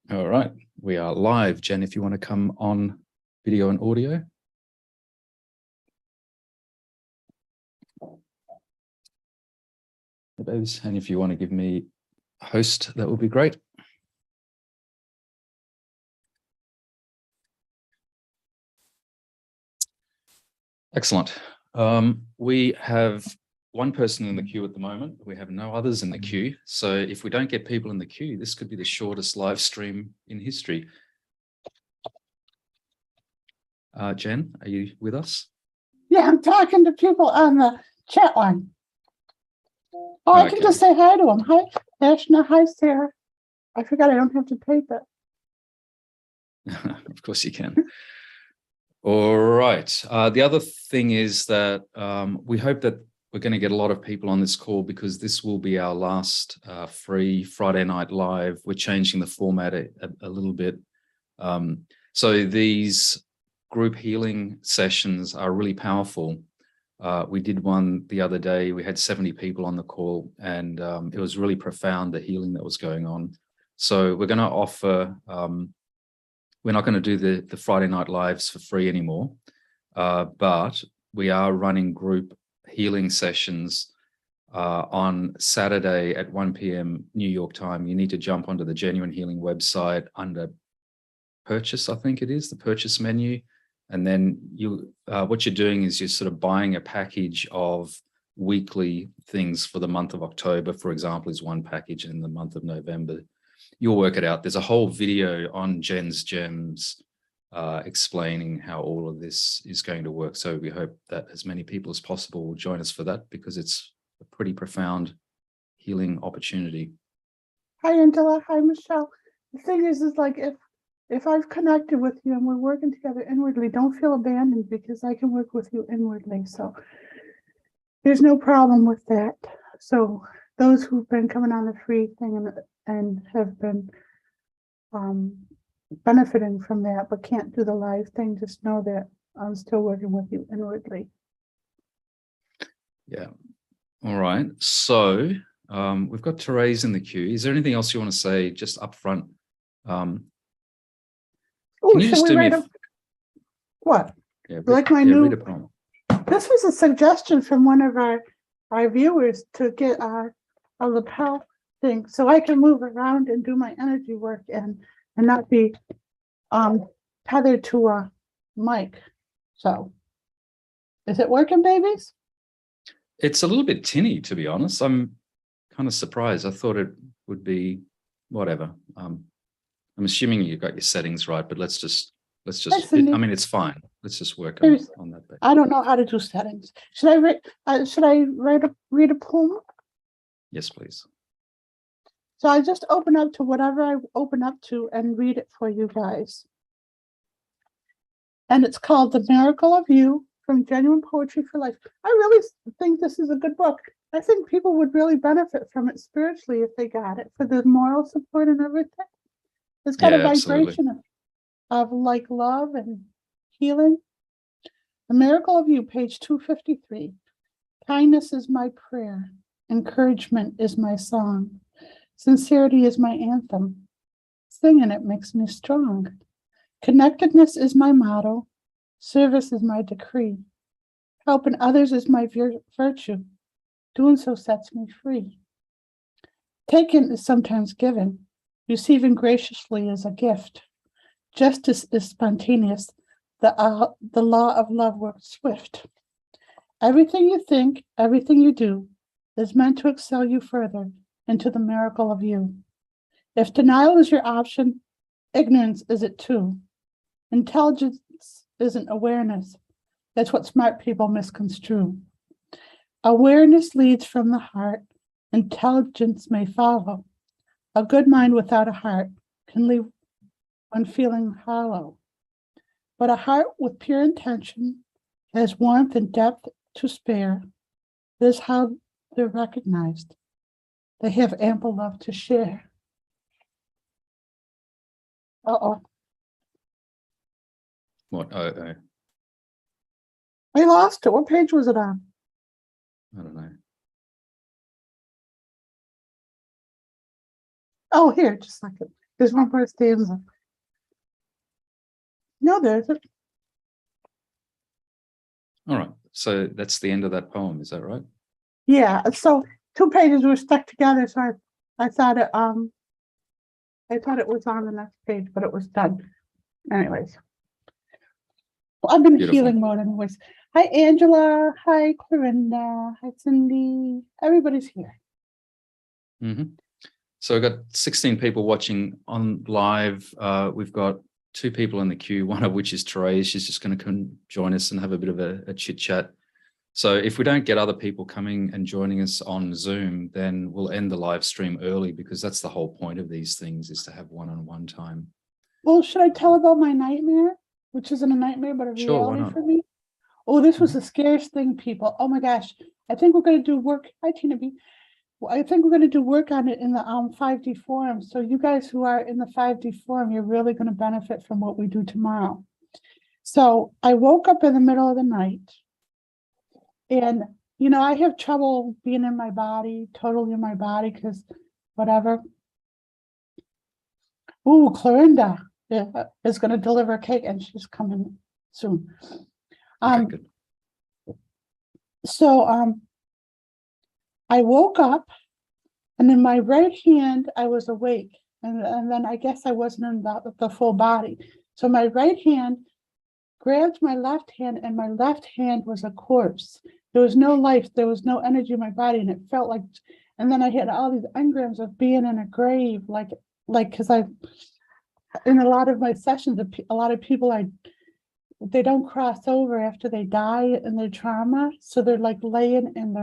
All right, we are live. Jen, if you want to come on video and audio. And if you want to give me a host, that would be great. Excellent. We have one person in the queue at the moment. We have no others in the queue. So if we don't get people in the queue, this could be the shortest live stream in history. Jen, are you with us? Yeah, I'm talking to people on the chat line. Oh, I can just say hi to them. Hi, Ashna. Hi, Sarah. I forgot I don't have to tape it. Of course you can. All right. The other thing is that we hope that we're going to get a lot of people on this call because this will be our last free Friday night live. We're changing the format a little bit. So these group healing sessions are really powerful. We did one the other day. We had 70 people on the call, and it was really profound, the healing that was going on. So we're going to offer, we're not going to do the Friday night lives for free anymore, but we are running group healing sessions on Saturday at 1 p.m. New York time. You need to jump onto the Jenuine Healing website under purchase, I think it is, the purchase menu. And then what you're doing is you're sort of buying a package of weekly things for the month of October, for example, is one package, and in the month of November, you'll work it out. There's a whole video on Jen's Gems explaining how all of this is going to work. So we hope that as many people as possible will join us for that, because it's a pretty profound healing opportunity. Hi, Angela. Hi, Michelle. The thing is like if I've connected with you and we're working together inwardly, don't feel abandoned, because I can work with you inwardly. So there's no problem with that. So those who've been coming on the free thing and have been benefiting from that, but can't do the live thing, just know that I'm still working with you inwardly. Yeah. All right. So we've got Therese in the queue. Is there anything else you want to say just up front? Oh, should we write what? Yeah, like my new. Read a poem. This was a suggestion from one of our viewers to get a lapel thing so I can move around and do my energy work and not be tethered to a mic. So is it working, babies? It's a little bit tinny, to be honest. I'm kind of surprised. I thought it would be whatever. I'm assuming you got your settings right, but let's just. I mean, it's fine. Let's just work on that bit. I don't know how to do settings. Should I read a poem? Yes, please. So I just open up to whatever I open up to and read it for you guys. And it's called The Miracle of You, from Genuine Poetry for Life. I really think this is a good book. I think people would really benefit from it spiritually if they got it, for the moral support and everything. It's got a vibration of like love and healing. The Miracle of You, page 253. Kindness is my prayer. Encouragement is my song. Sincerity is my anthem. Singing it makes me strong. Connectedness is my motto. Service is my decree. Helping others is my virtue. Doing so sets me free. Taken is sometimes given. Receiving graciously is a gift. Justice is spontaneous. The law of love works swift. Everything you think, everything you do, is meant to excel you further into the miracle of you. If denial is your option, ignorance is it too. Intelligence isn't awareness. That's what smart people misconstrue. Awareness leads from the heart. Intelligence may follow. A good mind without a heart can leave one feeling hollow. But a heart with pure intention has warmth and depth to spare. This is how they're recognized. They have ample love to share. Uh-oh. What? I lost it. What page was it on? I don't know. Oh, here, just a second. There's one more stanza. No, there isn't. All right. So that's the end of that poem. Is that right? Yeah, so 2 pages were stuck together, so I thought it was on the next page, but it was done. Anyways. Well, I'm in Beautiful. healing mode anyways. Hi, Angela. Hi, Clarinda. Hi, Cindy. Everybody's here. So we've got 16 people watching on live. We've got 2 people in the queue, one of which is Therese. She's just going to come join us and have a bit of a chit chat. So if we don't get other people coming and joining us on Zoom, then we'll end the live stream early, because that's the whole point of these things, is to have one-on-one time. Well, should I tell about my nightmare, which isn't a nightmare, but a Sure, why reality not? for me? Oh, this was the scariest thing, people. Oh my gosh. I think we're going to do work. Hi, Tina B. Well, I think we're going to do work on it in the 5D forum. So you guys who are in the 5D forum, you're really going to benefit from what we do tomorrow. So I woke up in the middle of the night, and I have trouble being in my body, totally in my body, because whatever. Ooh, Clarinda is going to deliver a cake, and she's coming soon. Okay, good. So I woke up, and in my right hand I was awake, and then I guess I wasn't in the full body. So my right hand grabbed my left hand, and my left hand was a corpse. There was no life, there was no energy in my body, and it felt like. And then I had all these engrams of being in a grave, like because in a lot of my sessions, a lot of people they don't cross over after they die in their trauma, so they're like laying in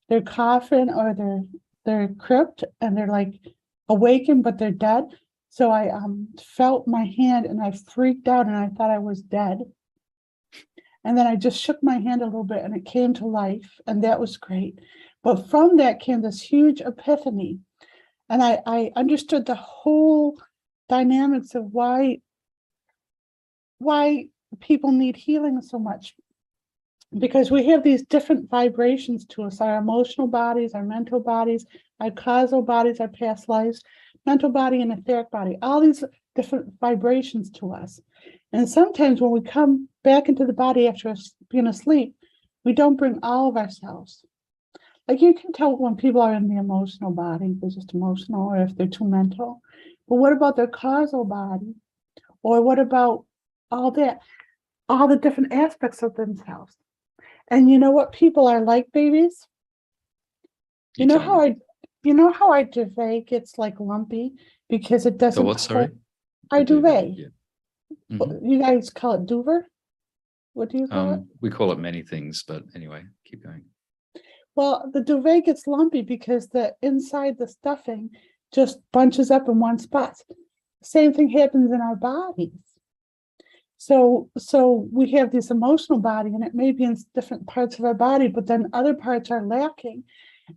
their coffin or their crypt, and they're like awakened, but they're dead. So I felt my hand, and I freaked out, and I thought I was dead. And then I just shook my hand a little bit, and it came to life, and that was great. But from that came this huge epiphany, and I understood the whole dynamics of why people need healing so much, because we have these different vibrations to us, our emotional bodies, our mental bodies, our causal bodies, our past lives, mental body and etheric body, all these different vibrations to us. And sometimes when we come back into the body after being asleep, we don't bring all of ourselves. Like you can tell when people are in the emotional body, they're just emotional, or if they're too mental. But what about their causal body? Or what about all the different aspects of themselves? And you know what people are like, babies? You know how our duvet gets like lumpy because it doesn't. So what, sorry? Our duvet. Yeah. You guys call it duver? What do you call it? We call it many things, but anyway, keep going. Well, the duvet gets lumpy because the inside, the stuffing just bunches up in one spot. Same thing happens in our bodies. So we have this emotional body, and it may be in different parts of our body, but then other parts are lacking.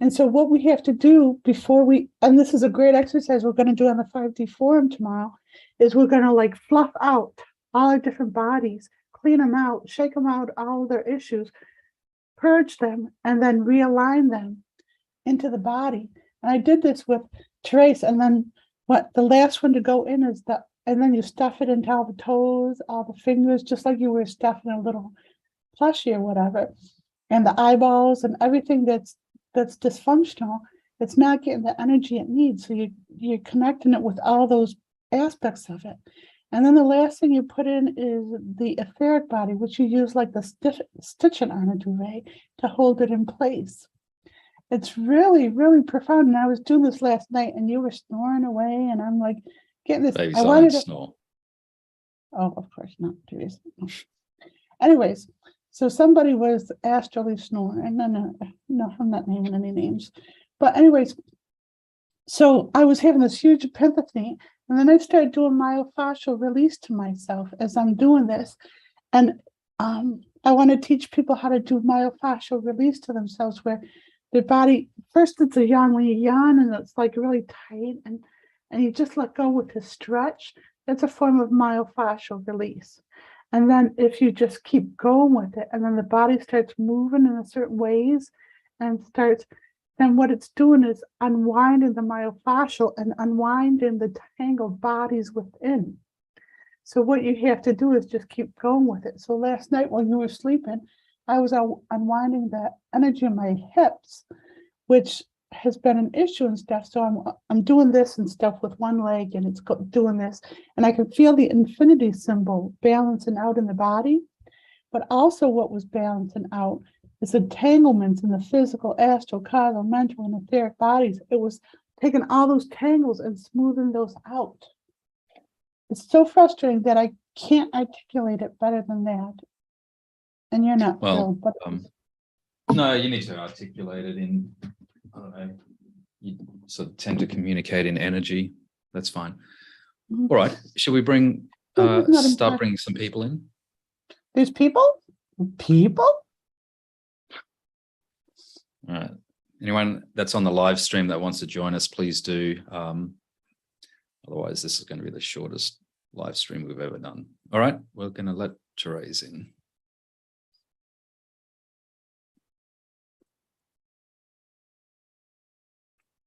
And so what we have to do before and this is a great exercise we're going to do on the 5D forum tomorrow, is we're going to like fluff out all our different bodies, clean them out, shake them out, all their issues, purge them, and then realign them into the body. And I did this with Therese, and then the last one to go in is and then you stuff it into all the toes, all the fingers, just like you were stuffing a little plushie or whatever, and the eyeballs and everything that's dysfunctional. It's not getting the energy it needs. So you're connecting it with all those aspects of it. And then the last thing you put in is the etheric body, which you use like the stitching on a duvet to hold it in place. It's really, really profound. And I was doing this last night, and you were snoring away, and I'm like getting this. Babies I wanted to snore. Oh, of course not. No. Anyways, so somebody was astrally snoring. No, I'm not naming any names. But anyways, so I was having this huge epiphany, and then I started doing myofascial release to myself as I'm doing this. And I want to teach people how to do myofascial release to themselves, where their body, first it's a yawn, when you yawn and it's like really tight, and you just let go with the stretch. That's a form of myofascial release. And then if you just keep going with it, and then the body starts moving in a certain ways and starts then what it's doing is unwinding the myofascial and unwinding the tangled bodies within. So what you have to do is just keep going with it. So last night while you were sleeping, I was unwinding the energy in my hips, which has been an issue and stuff. So I'm doing this and stuff with one leg, and it's doing this, and I can feel the infinity symbol balancing out in the body. But also what was balancing out is entanglements in the physical, astral, causal, mental, and etheric bodies. It was taking all those tangles and smoothing those out. It's so frustrating that I can't articulate it better than that. And you're not thrilled, but no, you need to articulate it in, I don't know, you sort of tend to communicate in energy. That's fine. Mhm. All right. Should we bring It's not start important. bringing some people in? There's people? People? All right. Anyone that's on the live stream that wants to join us, please do. Otherwise, this is going to be the shortest live stream we've ever done. All right. We're going to let Therese in.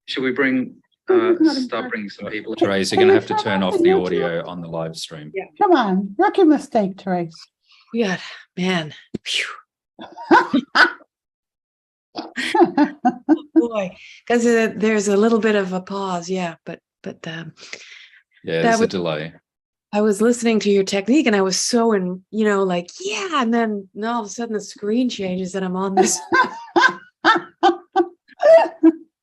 Should we bring start bringing some people? Therese, you're going to have to turn off the audio on the live stream. Yeah. Come on, rookie mistake, Therese. Yeah, man. Phew. Boy, because there's a little bit of a pause, yeah, but Yeah, that there's a was- delay. I was listening to your technique and I was so like, yeah, and then all of a sudden the screen changes and I'm on this.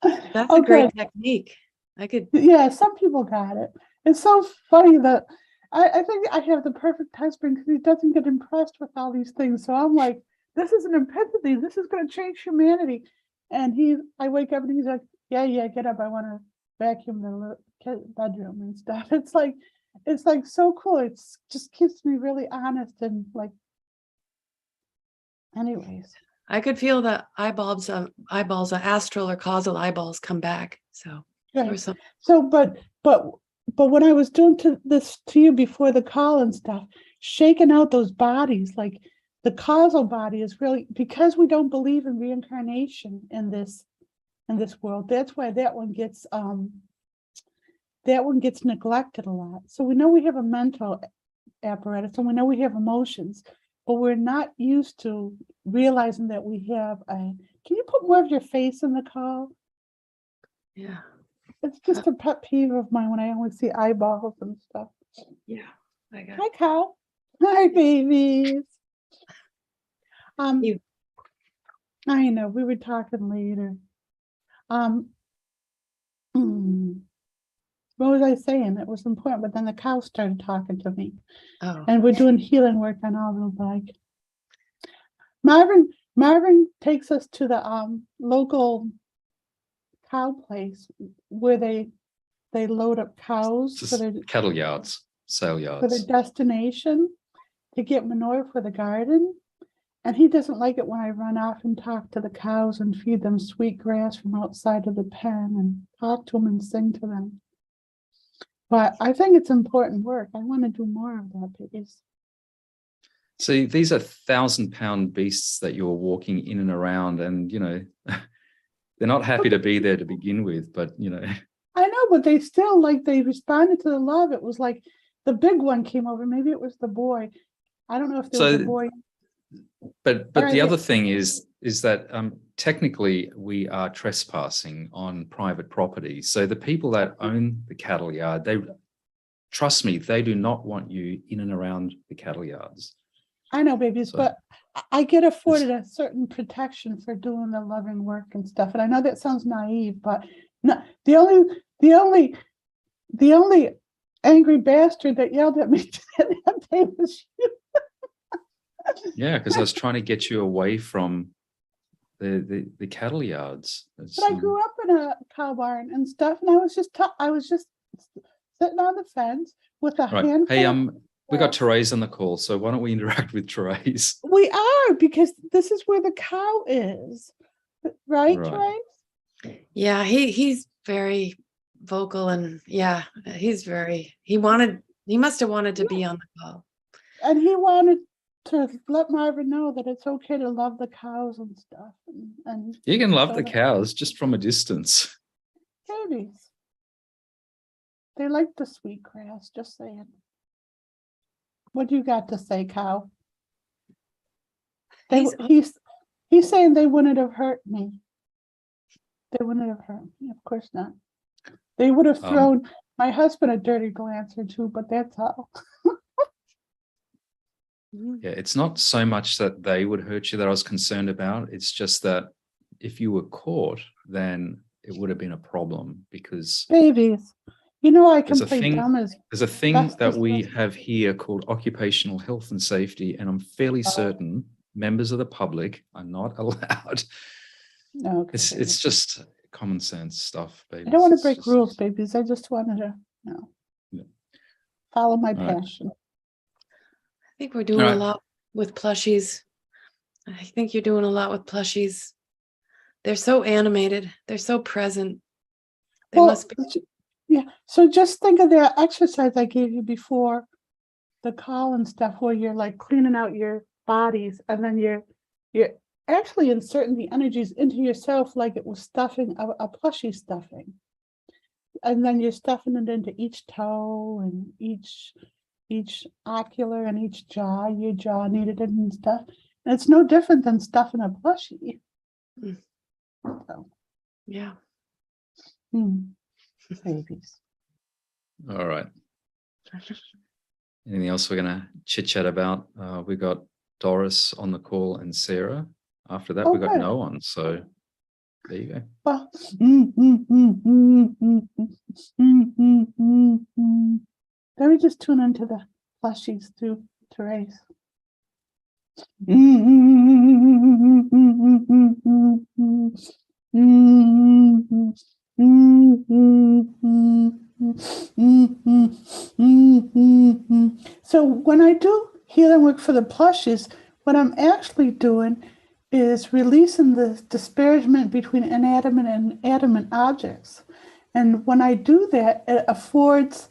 That's a great technique. I could. Yeah, some people got it. It's so funny that I think I have the perfect husband because he doesn't get impressed with all these things. So I'm like, this is an empathy. This is going to change humanity. And I wake up and he's like, yeah, get up. I want to vacuum the bedroom and stuff. It's like so cool. It's just keeps me really honest and like, anyways. I could feel the eyeballs, astral or causal eyeballs come back. So, Right. So, but when I was doing this to you before the call and stuff, shaking out those bodies, like the causal body is really, because we don't believe in reincarnation in this world. That's why that one gets neglected a lot. So we know we have a mental apparatus and we know we have emotions, but we're not used to realizing that we have can you put more of your face in the call? Yeah. It's just a pet peeve of mine when I only see eyeballs and stuff. Yeah. I got Hi, Cal. Hi, babies. You. I know, we were talking later. What was I saying? It was important, but then the cow started talking to me. Oh. And we're doing healing work on all the like. Marvin takes us to the local cow place where they load up cows for their Cattle yards, sale for their yards. destination to get manure for the garden. And he doesn't like it when I run off and talk to the cows and feed them sweet grass from outside of the pen and talk to them and sing to them. But I think it's important work. I want to do more of that, please. See, these are 1,000-pound beasts that you're walking in and around, and they're not happy to be there to begin with, but I know, but they still they responded to the love. It was like the big one came over. Maybe it was the boy. I don't know if there was a boy. But the other thing is that technically we are trespassing on private property. So the people that own the cattle yard, trust me, they do not want you in and around the cattle yards. I know, babies, but I get afforded a certain protection for doing the loving work and stuff. And I know that sounds naive, but no, the only angry bastard that yelled at me that day was you. Yeah, because I was trying to get you away from the cattle yards. But I grew up in a cow barn and stuff, and I was just sitting on the fence with a handful. Hey, we got Therese on the call, so why don't we interact with Therese? We are, because this is where the cow is, right. Therese? Yeah, he's very vocal, and yeah, he must have wanted to be on the call. And he wanted to let Marvin know that it's okay to love the cows and stuff. And You can love so the that- cows just from a distance. babies. They like the sweet grass, just saying. What do you got to say, cow? He's saying they wouldn't have hurt me. They wouldn't have hurt me, of course not. They would have thrown my husband a dirty glance or two, but that's all. Yeah, it's not so much that they would hurt you that I was concerned about. It's just that if you were caught, then it would have been a problem because Babies. You know, I can there's a play thing, dumb as there's a thing best that as we possible. have here called occupational health and safety, and I'm fairly certain members of the public are not allowed. Okay, It's babies. just common sense stuff, baby. I don't want to break rules, babies. I just wanted to, Yeah. follow my All right. passion. I think we're doing All a right. lot with plushies. I think you're doing a lot with plushies. They're so animated. They're so present. They must be. Yeah. So just think of that exercise I gave you before the call and stuff, where you're like cleaning out your bodies, and then you're actually inserting the energies into yourself like it was stuffing a plushie stuffing, and then you're stuffing it into each toe and each ocular and each jaw. Your jaw needed it and stuff, and it's no different than stuffing a plushie. Mm. So, Yeah. babies. All right. Anything else we're going to chit chat about? We got Doris on the call and Sarah. After that, we got Okay. no one. So there you go. Well, let me just tune into the plushies through Therese. So when I do healing work for the plushies, what I'm actually doing is releasing the disparagement between inanimate and animate objects. And when I do that, it affords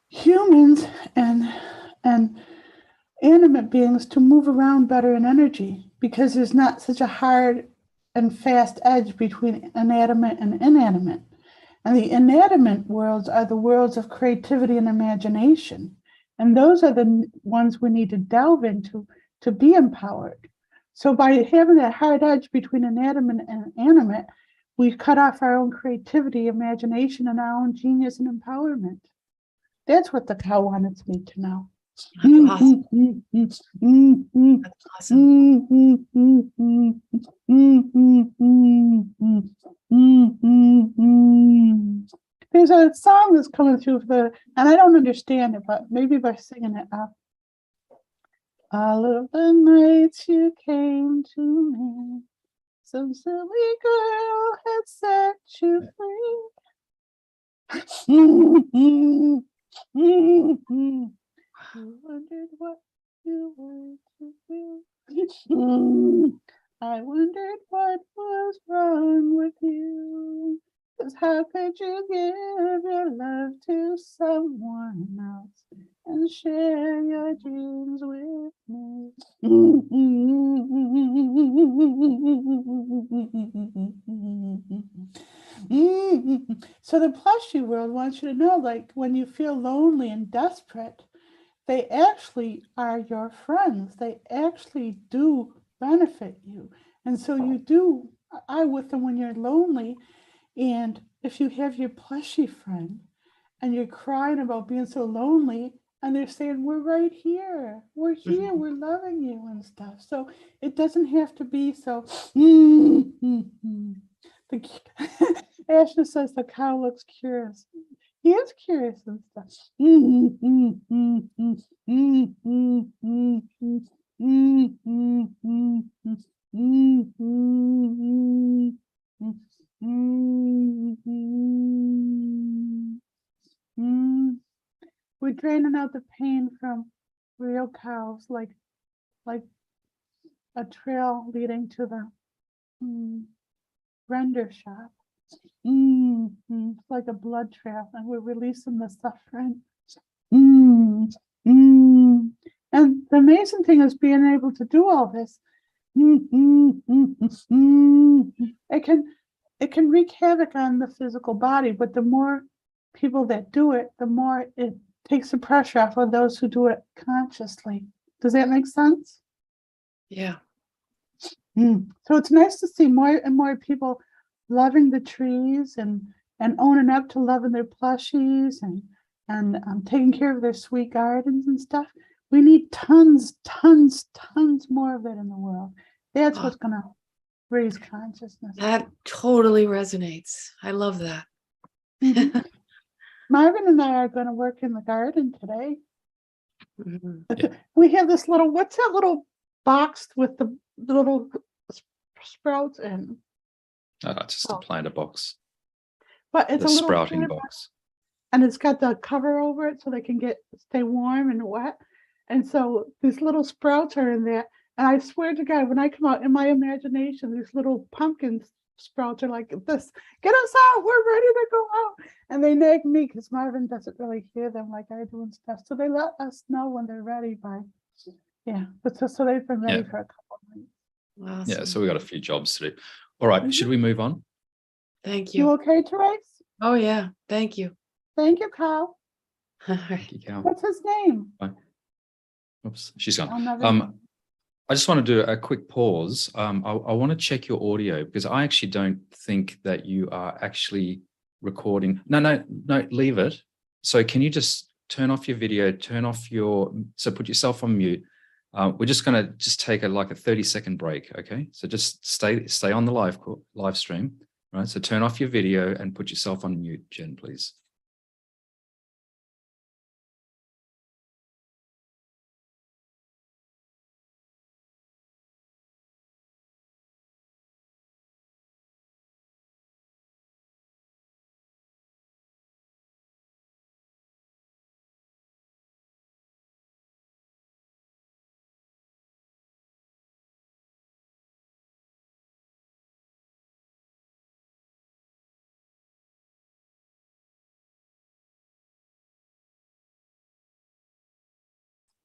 humans and animate beings to move around better in energy, because there's not such a hard and fast edge between inanimate and inanimate. And the inanimate worlds are the worlds of creativity and imagination. And those are the ones we need to delve into to be empowered. So by having that hard edge between inanimate and animate, we cut off our own creativity, imagination, and our own genius and empowerment. That's what the cow wanted me to know. That's awesome. That's awesome. There's a song that's coming through and I don't understand it, but maybe by singing it up. All of the nights you came to me, some silly girl had set you free. I wondered what you were to do. I wondered what was wrong with you. 'Cause how could you give your love to someone else and share your dreams with me? So the plushie world wants you to know, like, when you feel lonely and desperate, they actually are your friends. They actually do benefit you. And so you do eye with them when you're lonely. And if you have your plushie friend and you're crying about being so lonely, and they're saying, we're right here, we're here, we're loving you and stuff. So it doesn't have to be so. Ashley says the cow looks curious. He is curious and stuff. We're draining out the pain from real cows, like a trail leading to the render shop. It's like a blood trail, and we're releasing the suffering. And And the amazing thing is being able to do all this. It can wreak havoc on the physical body, but the more people that do it, the more it takes the pressure off of those who do it consciously. Does that make sense? Yeah. So it's nice to see more and more people loving the trees and owning up to loving their plushies and taking care of their sweet gardens and stuff. We need tons more of it in the world. That's what's going to raise consciousness. That totally resonates. I love that. Marvin and I are going to work in the garden today. Mm-hmm. We have this little, what's that little box with the little sprouts in? It's just a planter box. But it's The a little sprouting box. And it's got the cover over it so they can stay warm and wet. And so these little sprouts are in there. And I swear to God, when I come out in my imagination, these little pumpkin sprouts are like this. Get us out. We're ready to go out. And they nag me because Marvin doesn't really hear them like I do and stuff. So they let us know when they're ready by, but so they've been ready for a couple of months. Awesome. Yeah, so we got a few jobs to do. All right, should we move on? Thank You you. okay, Therese? Oh, yeah. Thank you. Thank you, Kyle. All right. Thank you, Cal. What's his name? Oops, she's I'll gone. never I just want to do a quick pause. I want to check your audio because I actually don't think that you are actually recording. No, leave it. So can you just turn off your video, so put yourself on mute. We're just going to take a 30-second break. Okay. So just stay on the live stream. Right. So turn off your video and put yourself on mute, Jen, please.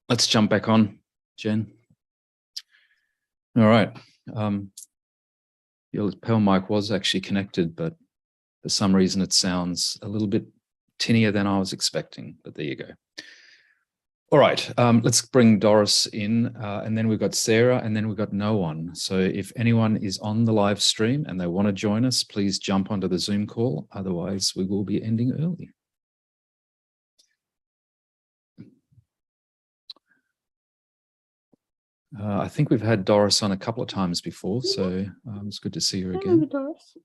Let's jump back on, Jen. All right. Your lapel mic was actually connected, but for some reason it sounds a little bit tinnier than I was expecting, but there you go. All right, let's bring Doris in, and then we've got Sarah, and then we've got no one. So if anyone is on the live stream and they want to join us, please jump onto the Zoom call. Otherwise, we will be ending early. I think we've had Doris on a couple of times before, so it's good to see her again. Doris.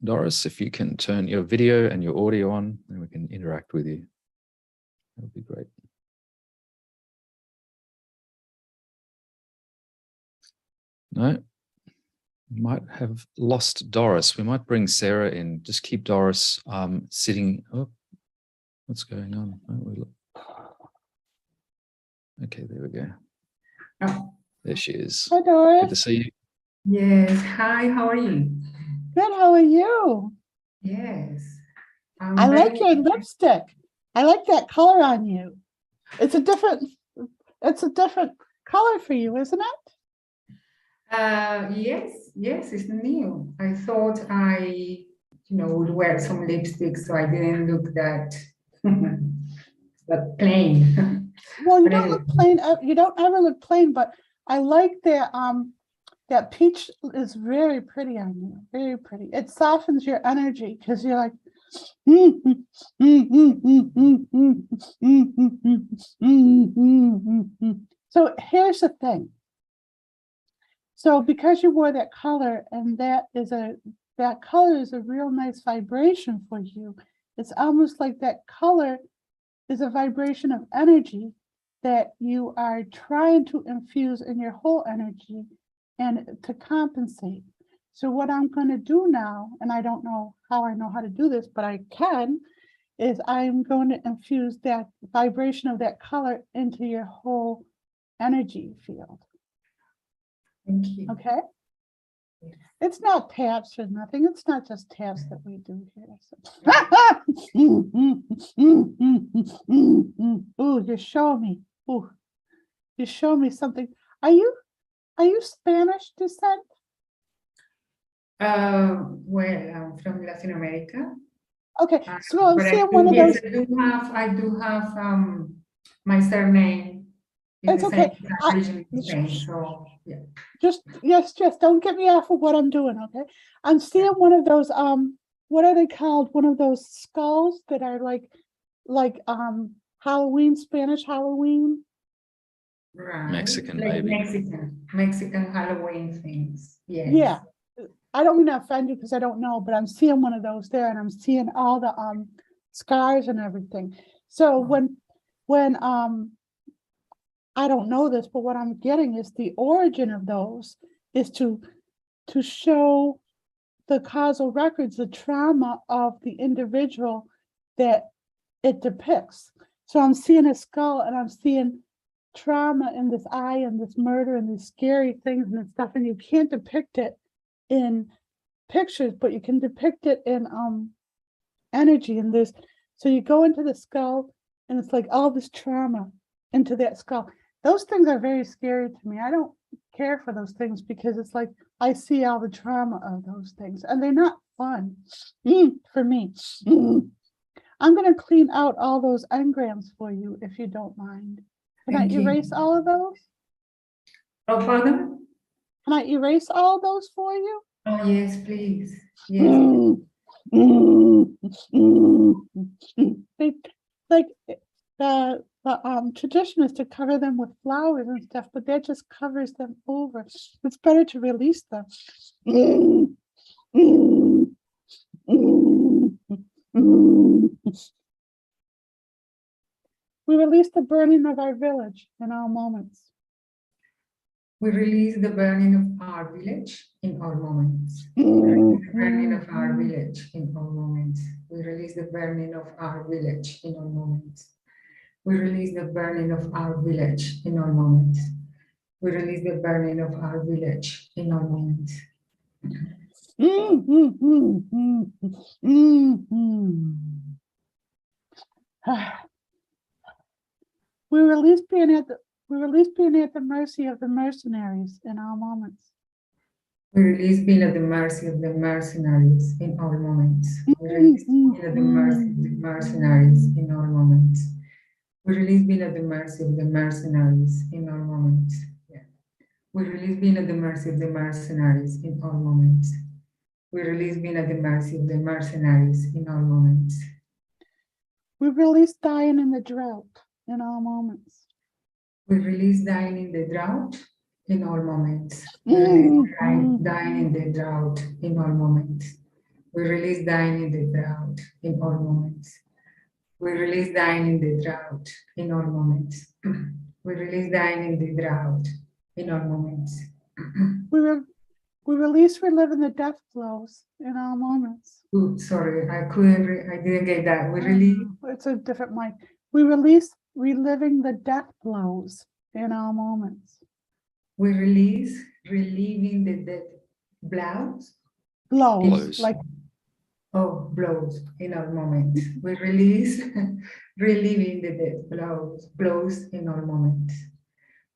Doris, if you can turn your video and your audio on, then we can interact with you. That would be great. No, we might have lost Doris. We might bring Sarah in. Just keep Doris sitting. Oh, what's going on? Okay, there we go. Oh. There she is. Hi, Doris. Good to see you. Yes. Hi, how are you? Good, how are you? Yes. I like your lipstick. I like that color on you. It's a different color for you, isn't it? Yes, it's new. I thought I, would wear some lipstick so I didn't look that plain. Well, you don't look plain. You don't ever look plain, but I like that peach is very pretty on you. Very pretty. It softens your energy because you're like, So here's the thing. So because you wore that color, and that color is a real nice vibration for you. It's almost like that color is a vibration of energy that you are trying to infuse in your whole energy and to compensate. So what I'm going to do now, and I don't know how I know how to do this, but I can, is I'm going to infuse that vibration of that color into your whole energy field. Thank you. Okay? It's not taps or nothing. It's not just taps that we do here. Ooh, you show me. Ooh, you show me something. Are you Spanish descent? Well, I'm from Latin America. Okay, so I'm But seeing one of those. I do have my surname in It's the okay. same region in Spain, so yeah. Just don't get me off of what I'm doing, okay? I'm seeing one of those what are they called? One of those skulls that are like Halloween, Spanish Halloween. Right. Mexican, Like maybe. Mexican Halloween things. Yes. Yeah. I don't mean to offend you because I don't know, but I'm seeing one of those there and I'm seeing all the scars and everything. So when I don't know this, but what I'm getting is the origin of those is to show the causal records, the trauma of the individual that it depicts. So I'm seeing a skull and I'm seeing trauma in this eye and this murder and these scary things and stuff, and you can't depict it in pictures, but you can depict it in energy. And there's, so you go into the skull and it's like all this trauma into that skull. Those things are very scary to me. I don't care for those things because it's like I see all the trauma of those things and they're not fun for me. I'm going to clean out all those engrams for you if you don't mind. Can Thank I you. erase all of those? Oh, pardon? Can I erase all of those for you? Oh, yes, please. Yes. They, like the tradition is to cover them with flowers and stuff, but that just covers them over. It's better to release them. We release the burning of our village in all moments. We release the burning of our village in all moments. We release the burning of our village in all moments. We release the burning of our village in all moments. We release the burning of our village in all moments. We release the burning of our village in all moments. We release being at the mercy of the mercenaries in all moments. We release being at the mercy of the mercenaries in all moments. We release being at the mercy of the mercenaries in all moments. We release being at the mercy of the mercenaries in all moments. Yeah. We release being at the mercy of the mercenaries in all moments. We release being at the mercy of the mercenaries in all moments. We release dying in the drought in all moments. We release dying in the drought in all moments. We release dying in the drought in all moments. We release dying in the drought in all moments. We release dying in the drought in all moments. We release dying in the drought in all moments. We release reliving the death blows in all moments. Oops, sorry, I didn't get that. We release. It's a different mic. We release reliving the death blows in all moments. We release reliving the death blows. Blows, like Oh, blows in all moments. We release reliving the death blows in all moments.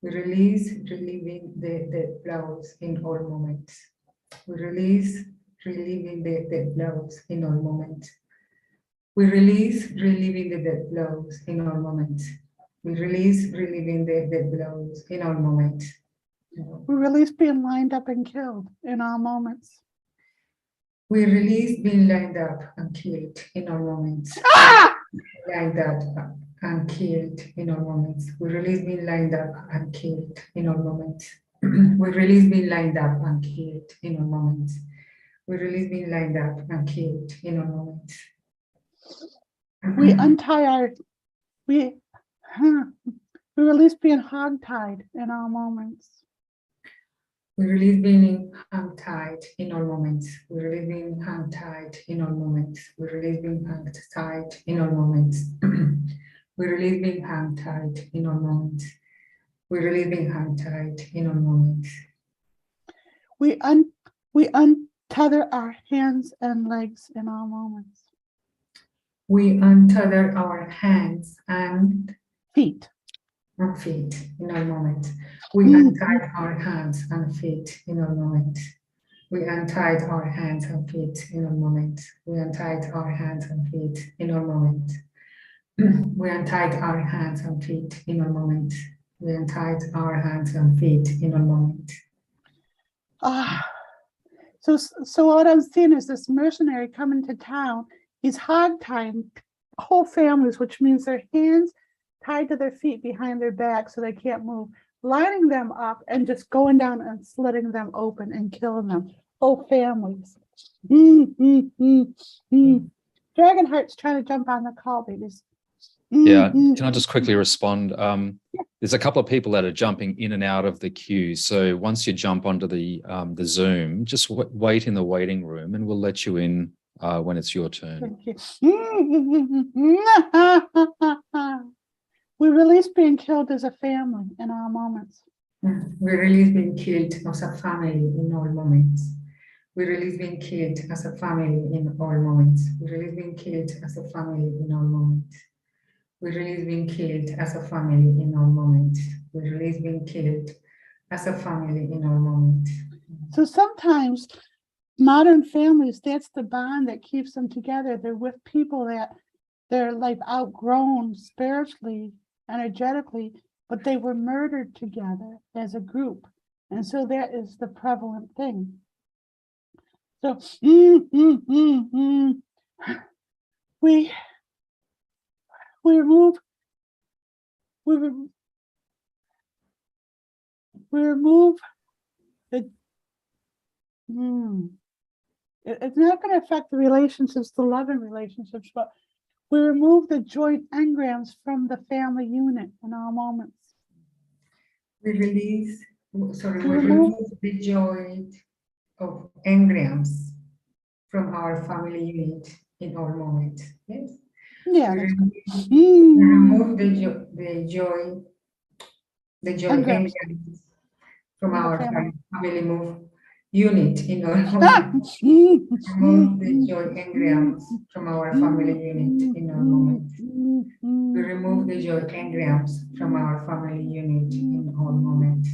We release reliving the death blows in all moments. We release reliving the death blows in all moments. We release reliving the death blows in all moments. We release reliving the death blows in all moments. we release being lined up and killed in all moments. We release being lined up and killed in all moments. Lined up and killed in all moments. We release being lined up and killed in all moments. We release being lined up and killed in all moments. We release being lined up and killed in all moments. We untie our, we release being hogtied in all moments. We release being hang-tied in all moments. We release being hang-tied in all moments. We release being hang-tied in all moments. We release being hang-tied in all moments. We release being hang-tied in all moments. we untether our hands and legs in all moments. We untether our hands and Feet. feet in all moments. We untie our hands and feet in all moments. We untied our hands and feet in a moment. We untied our hands and feet in a moment. We untied our hands and feet in a moment. We untied our hands and feet in a moment. So what I'm seeing is this mercenary coming to town. He's hog tying whole families, which means their hands tied to their feet behind their back so they can't move, lining them up and just going down and slitting them open and killing them. Whole families. Dragonheart's trying to jump on the call, babies. Yeah, can I just quickly respond? There's a couple of people that are jumping in and out of the queue. So once you jump onto the Zoom, just wait in the waiting room and we'll let you in when it's your turn. Thank you. We release being killed as a family in all moments. We release being killed as a family in all moments. We release being killed as a family in all moments. We release being killed as a family in all moments. We release being killed as a family in all moments. We release being killed as a family in all moments. So sometimes modern families, that's the bond that keeps them together. They're with people that they're like outgrown spiritually, energetically, but they were murdered together as a group. And so that is the prevalent thing. So we remove the it's not going to affect the relationships, the loving relationships, but we remove the joint engrams from the family unit in all moments. We release, sorry, we remove the joint of engrams from our family unit in all moments. Yes. Yeah. We remove the joy engrams from our family unit in all moments. Remove the joy engrams from our family unit in all moments. We remove the joy engrams from our family unit in all moments.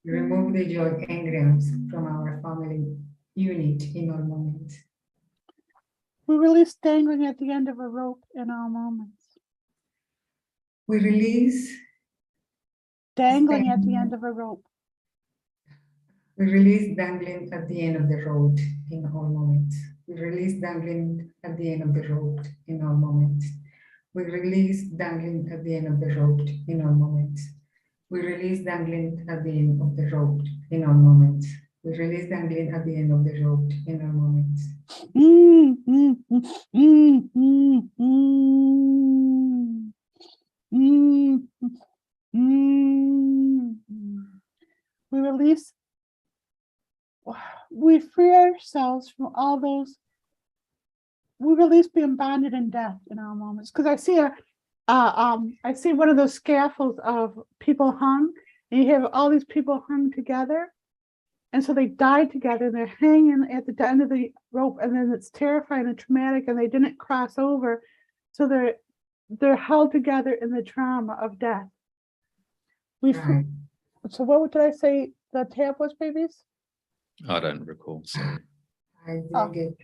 We remove the joy engrams from our family unit in all moments. We release dangling at the end of a rope in all moments. We release dangling at the end of a rope. We release dangling at the end of the road in all moments. We release dangling at the end of the road in all moments. We release dangling at the end of the road in all moments. We release dangling at the end of the road in all moments. We release dangling at the end of the road in all moments. We release, we free ourselves from all those, we release being bonded in death in our moments. Because I see I see one of those scaffolds of people hung, and you have all these people hung together. And so they died together, and they're hanging at the end of the rope, and then it's terrifying and traumatic, and they didn't cross over. So they're held together in the trauma of death. Right. So what did I say the tap was, babies? I don't recall. Sorry. I didn't get.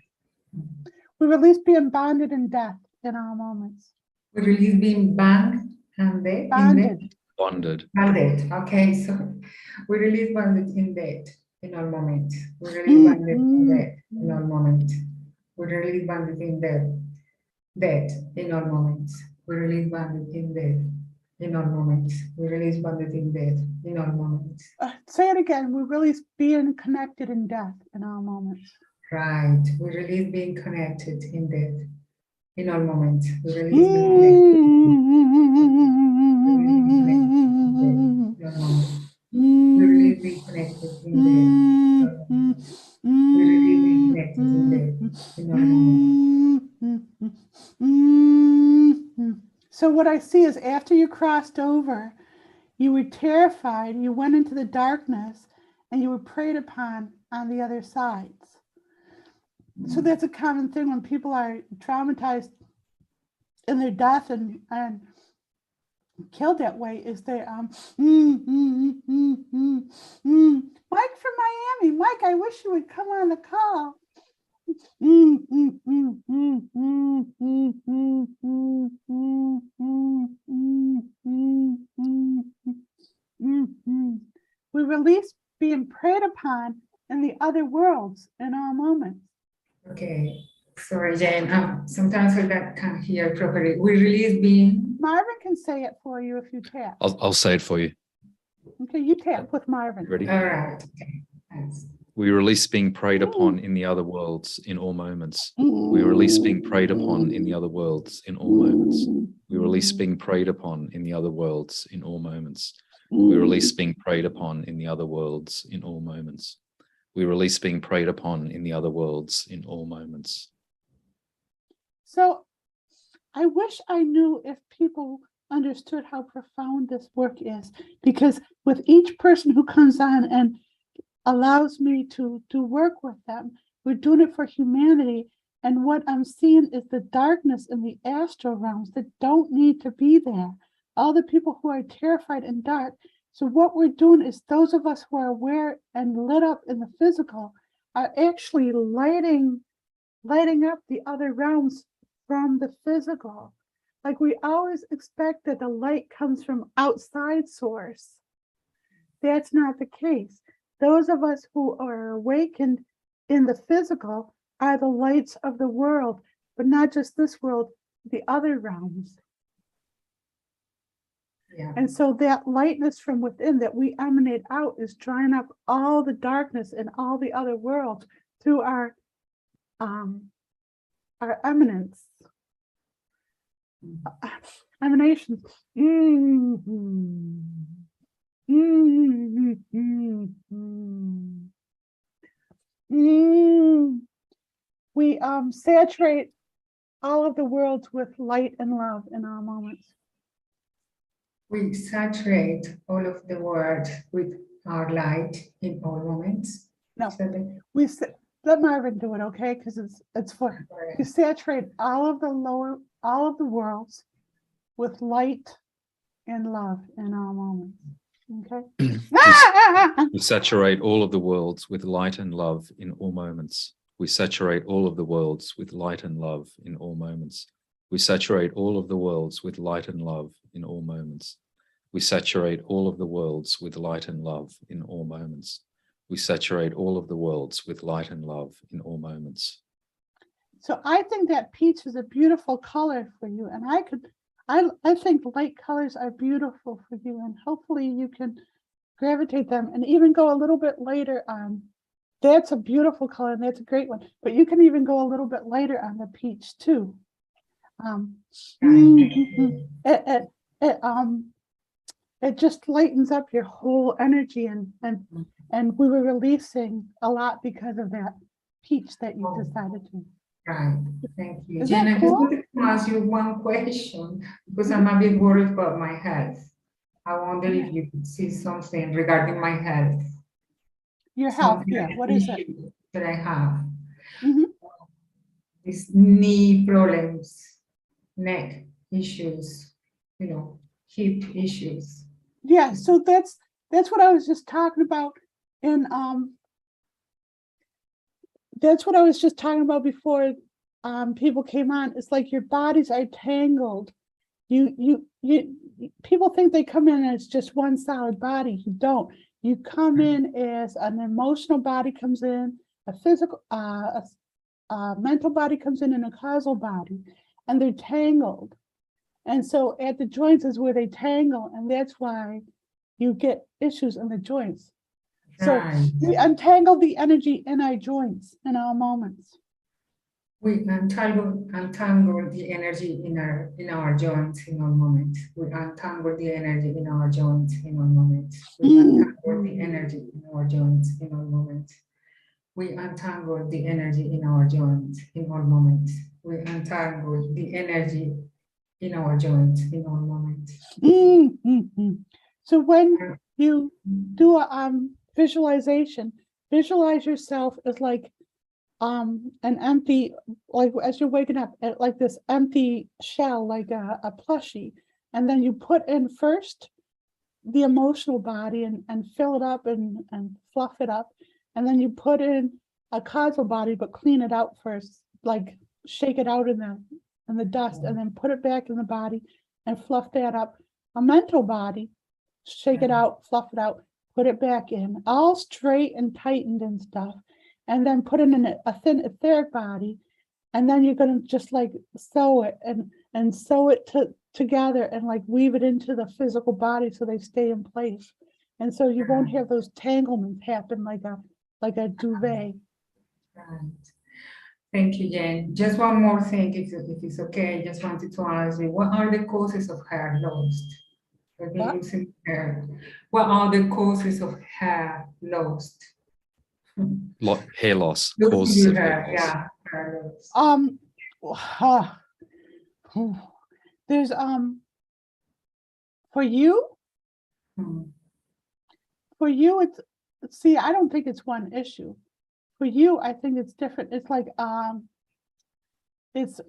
We release being bonded in death in our moments. We release being banged and dead. Bonded. Bonded. Bonded. Okay, so we release bonded in death in all moments. We release bonded in death in all moments. We release bonded in death in all moments. We release bonded in death in all moments. We release bonded in death in all moments. Say it again. We release being connected in death in our moments. Right. We release being connected in death in all moments. We release being connected. We release being connected in death. We release being connected in death in all moments. So what I see is after you crossed over, you were terrified, you went into the darkness, and you were preyed upon on the other sides. So that's a common thing when people are traumatized in their death and killed that way, is they Mike from Miami, Mike, I wish you would come on the call. We release being preyed upon in the other worlds in all moments. Okay, sorry, Jen. Sometimes I can't hear properly. We release being. Marvin can say it for you if you tap. I'll say it for you. Okay, you tap with Marvin. Ready? All right. Okay. Thanks. We release being preyed upon in the other worlds in all moments. We release being preyed upon in the other worlds in all moments. We release being preyed upon in the other worlds in all moments. We release being preyed upon in the other worlds in all moments. We release being preyed upon in the other worlds in all moments. So I wish I knew if people understood how profound this work is, because with each person who comes on and allows me to work with them, we're doing it for humanity. And what I'm seeing is the darkness in the astral realms that don't need to be there. All the people who are terrified and dark. So what we're doing is those of us who are aware and lit up in the physical are actually lighting up the other realms from the physical. Like we always expect that the light comes from outside source. That's not the case. Those of us who are awakened in the physical are the lights of the world, but not just this world, the other realms. Yeah. And so that lightness from within that we emanate out is drying up all the darkness in all the other worlds through our eminence. Emanations. We saturate all of the worlds with light and love in our moments. We saturate all of the world with our light in all moments. No, So that- we let Marvin do it, okay? Because it's for we saturate all of the worlds with light and love in our moments. Okay. We saturate all of the worlds with light and love in all moments. We saturate all of the worlds with light and love in all moments. We saturate all of the worlds with light and love in all moments. We saturate all of the worlds with light and love in all moments. We saturate all of the worlds with light and love in all moments. So I think that peach is a beautiful color for you, and I think light colors are beautiful for you, and hopefully you can gravitate them and even go a little bit later on. That's a beautiful color, and that's a great one. But you can even go a little bit later on the peach too. It just lightens up your whole energy, and we were releasing a lot because of that peach that you decided to. Right, thank you. Is Jen, that I just cool? wanted to ask you one question because I'm a bit worried about my health. I wonder if you could see something regarding my health. Your health, Something yeah. What is it? issue that I have. Mhm. These knee problems, neck issues, hip issues. Yeah, so that's what I was just talking about, and that's what I was just talking about before people came on. It's like your bodies are tangled. You people think they come in as just one solid body. You don't. You come in as an emotional body comes in, a physical, a mental body comes in, and a causal body, and they're tangled. And so at the joints is where they tangle, and that's why you get issues in the joints. So Right. we untangle the energy in our joints in all moments. We untangle the energy in our joints in all moments. We untangle the energy in our joints in all moments. We untangle the energy in our joints in all moments. We untangle the energy in our joints in all moments. We untangle the energy in our joints in all moments. So when you do a visualization visualize yourself as like an empty, like as you're waking up, like this empty shell, like a plushie, and then you put in first the emotional body and fill it up and fluff it up, and then you put in a causal body but clean it out first, like shake it out in the dust, and then put it back in the body and fluff that up. A mental body, shake it out, fluff it out, put it back in, all straight and tightened and stuff, and then put in a thin etheric body, and then you're going to just like sew it and sew it together and like weave it into the physical body so they stay in place, and so you won't have those tanglements happen like a duvet. Right. Thank you, Jen. Just one more thing, if it's okay. I just wanted to ask you, what are the causes of hair lost? I've been What? losing hair. What are the causes of hair lost? Hair loss, Losing causes your of hair hair, loss. yeah, hair loss. There's for you Hmm. it's, see, I don't think it's one issue. For you, I think it's different. It's like it's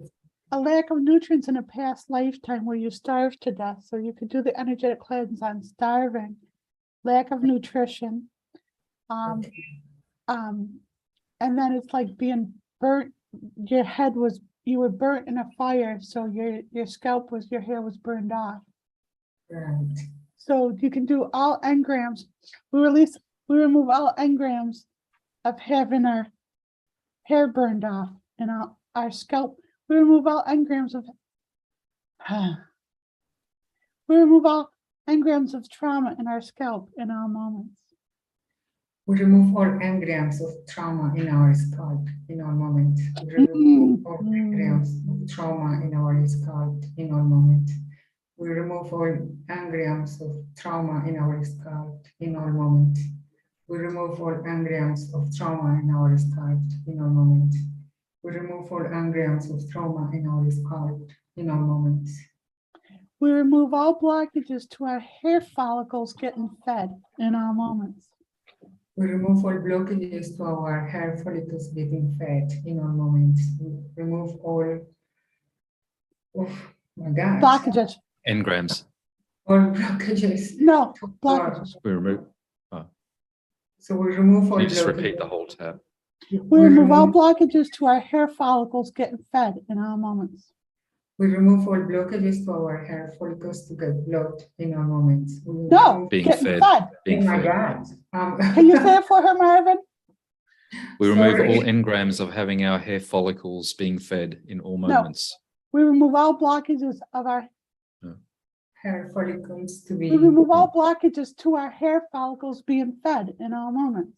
a lack of nutrients in a past lifetime where you starved to death. So you could do the energetic cleanse on starving, lack of nutrition, Okay. and then it's like being burnt. Your head was, you were burnt in a fire, so your scalp was, your hair was burned off. Right. So you can do all engrams. We remove all engrams of having our hair burned off and our scalp. We remove all engrams of we remove all engrams of trauma in our scalp in all moments. We remove all engrams of trauma in our scalp in all moments. We remove all engrams of trauma in our scalp in all moments. We remove all engrams of trauma in our scalp in all moments. We remove all engrams of trauma in our scalp in all moments. We remove all engrams of trauma in our scalp in all moments. We remove all blockages to our hair follicles getting fed in all moments. We remove all blockages to our hair follicles getting fed in all moments. We remove all, oh my God. Blockages. Engrams. All blockages. No, to blockages. We remove. So we remove all Can you just blockages. repeat the whole tab? We remove all blockages to our hair follicles getting fed in all moments. We remove all blockages to our hair follicles to get blood in all moments. We No, remove- Being getting fed. fed. Being Oh my fed. God. Can you say it for her, Marvin? We remove Sorry. all engrams of having our hair follicles being fed in all moments. We remove all blockages of our, Hair follicles to be. we remove all blockages to our hair follicles being fed in all moments.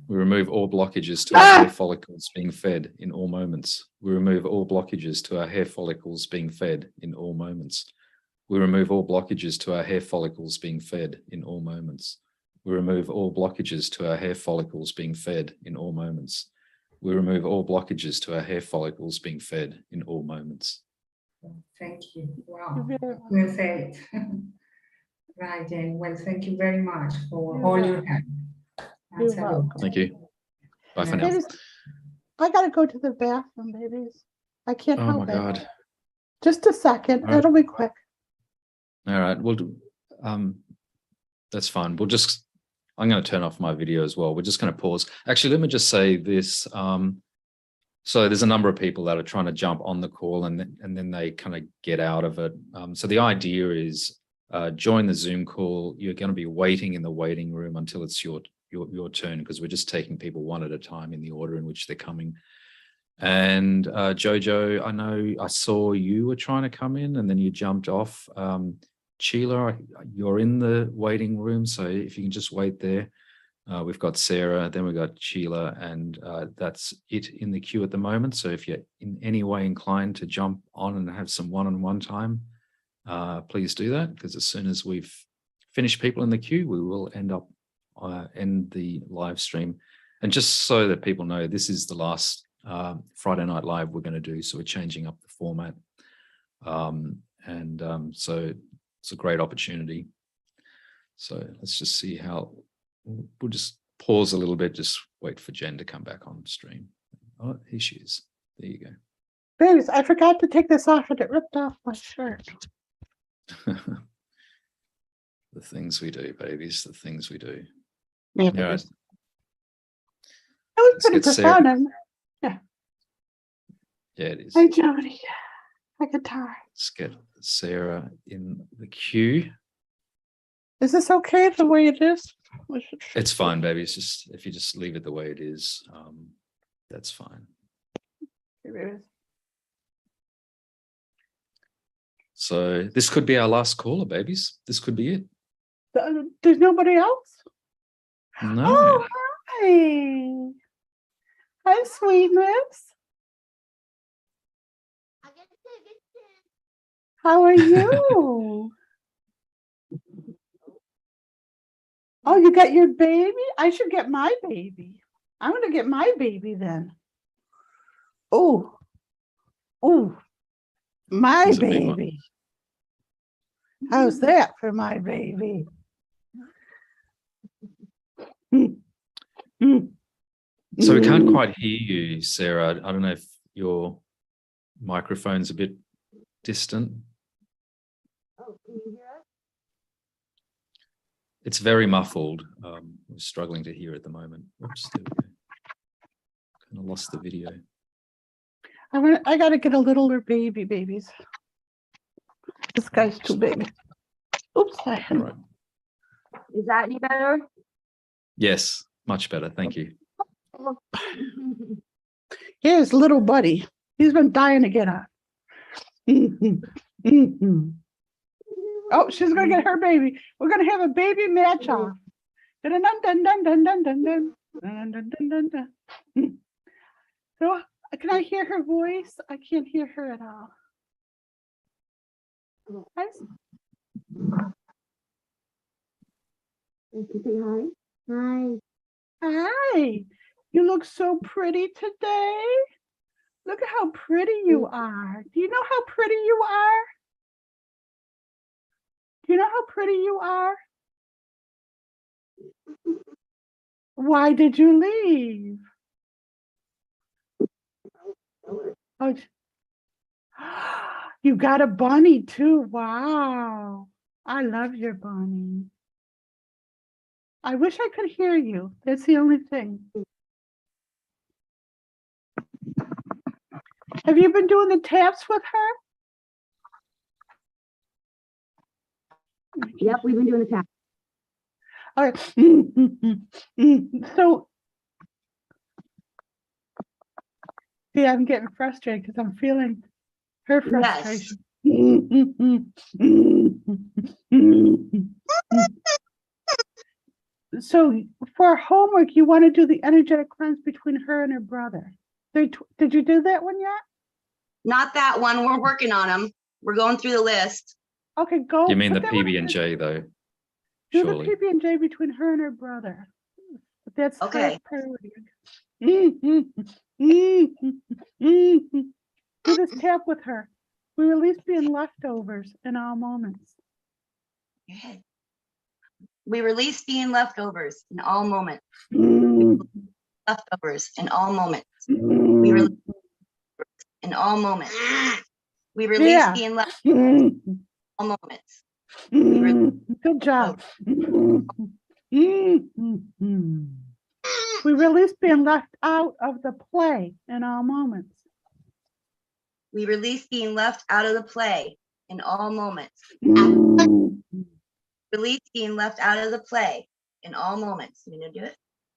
We remove all blockages to our hair follicles being fed in all moments. We remove all blockages to our hair follicles being fed in all moments. We remove all blockages to our hair follicles being fed in all moments. We remove all blockages to our hair follicles being fed in all moments. We remove all blockages to our hair follicles being fed in all moments. Thank you. Wow. You're very Well said. Right, Jen. Well, thank you very much for You're all welcome. your help. You're That's a lot. welcome. Thank you. Bye for now. Babies, I gotta go to the bathroom, babies. I can't Oh my help it. God. Just a second, All right. it'll be quick. All right. We'll do, that's fine. I'm going to turn off my video as well. We're just going to pause. Actually, let me just say this. So there's a number of people that are trying to jump on the call and then they kind of get out of it. So the idea is join the Zoom call. You're going to be waiting in the waiting room until it's your turn, because we're just taking people one at a time in the order in which they're coming. And Jojo, I know I saw you were trying to come in and then you jumped off. Sheila, you're in the waiting room, so if you can just wait there. We've got Sarah, then we've got Sheila, and that's it in the queue at the moment. So if you're in any way inclined to jump on and have some one-on-one time, please do that, because as soon as we've finished people in the queue, we will end the live stream. And just so that people know, this is the last Friday Night Live we're going to do, so we're changing up the format. So it's a great opportunity. So let's just see how, we'll just pause a little bit just wait for Jen to come back on stream. Oh, here she is. There you go. Babies, I forgot to take this off and it ripped off my shirt. The things we do, babies, the things we do. Yeah, All right. it was Let's pretty get Sarah. profound. Yeah, it is. Hi, Jody. My guitar. Let's get Sarah in the queue. Is this okay the way it is? It's fine, baby. It's just if you just leave it the way it is, that's fine. So this could be our last caller, babies. This could be it. There's nobody else? No. Oh, hi. Hi, sweetness. How are you? Oh, you got your baby? I should get my baby. I'm going to get my baby then. Oh, oh, my He's a big one. baby. How's that for my baby? So we can't quite hear you, Sarah. I don't know if your microphone's a bit distant. Oh, can you hear us? It's very muffled. We're struggling to hear at the moment. Oops, there we go. Kind of lost the video. I got to get a littler babies. This guy's too big. Oops. All right. Is that any better? Yes, much better. Thank you. Here's little buddy. He's been dying to get on. Oh, she's gonna get her baby. We're gonna have a baby match off. Dun, dun, dun, dun, dun, dun, dun, dun. Dun, dun, dun, dun, dun. So can I hear her voice? I can't hear her at all. Hi. Can you say hi? Hi. Hi. You look so pretty today. Look at how pretty you are. Do you know how pretty you are? Do you know how pretty you are? Why did you leave? Oh, you got a bunny too. Wow. I love your bunny. I wish I could hear you. That's the only thing. Have you been doing the taps with her? Yep, we've been doing the tap. All right. So, see, I'm getting frustrated because I'm feeling her frustration. So, for homework, you want to do the energetic cleanse between her and her brother. Did you do that one yet? Not that one. We're working on them. We're going through the list. Okay, go. You mean the put that one in PB&J though? Do Surely. the PB&J between her and her brother. That's her Okay. priority. Do this tap with her. We release being leftovers in all moments. Good. We release being leftovers in all moments. Leftovers in all moments. We release in all moments. We release Yeah. being left in all moments. Good job. We release being left out of the play in all moments. We release being left out of the play in all moments. Release being left out of the play in all moments. You gonna do it?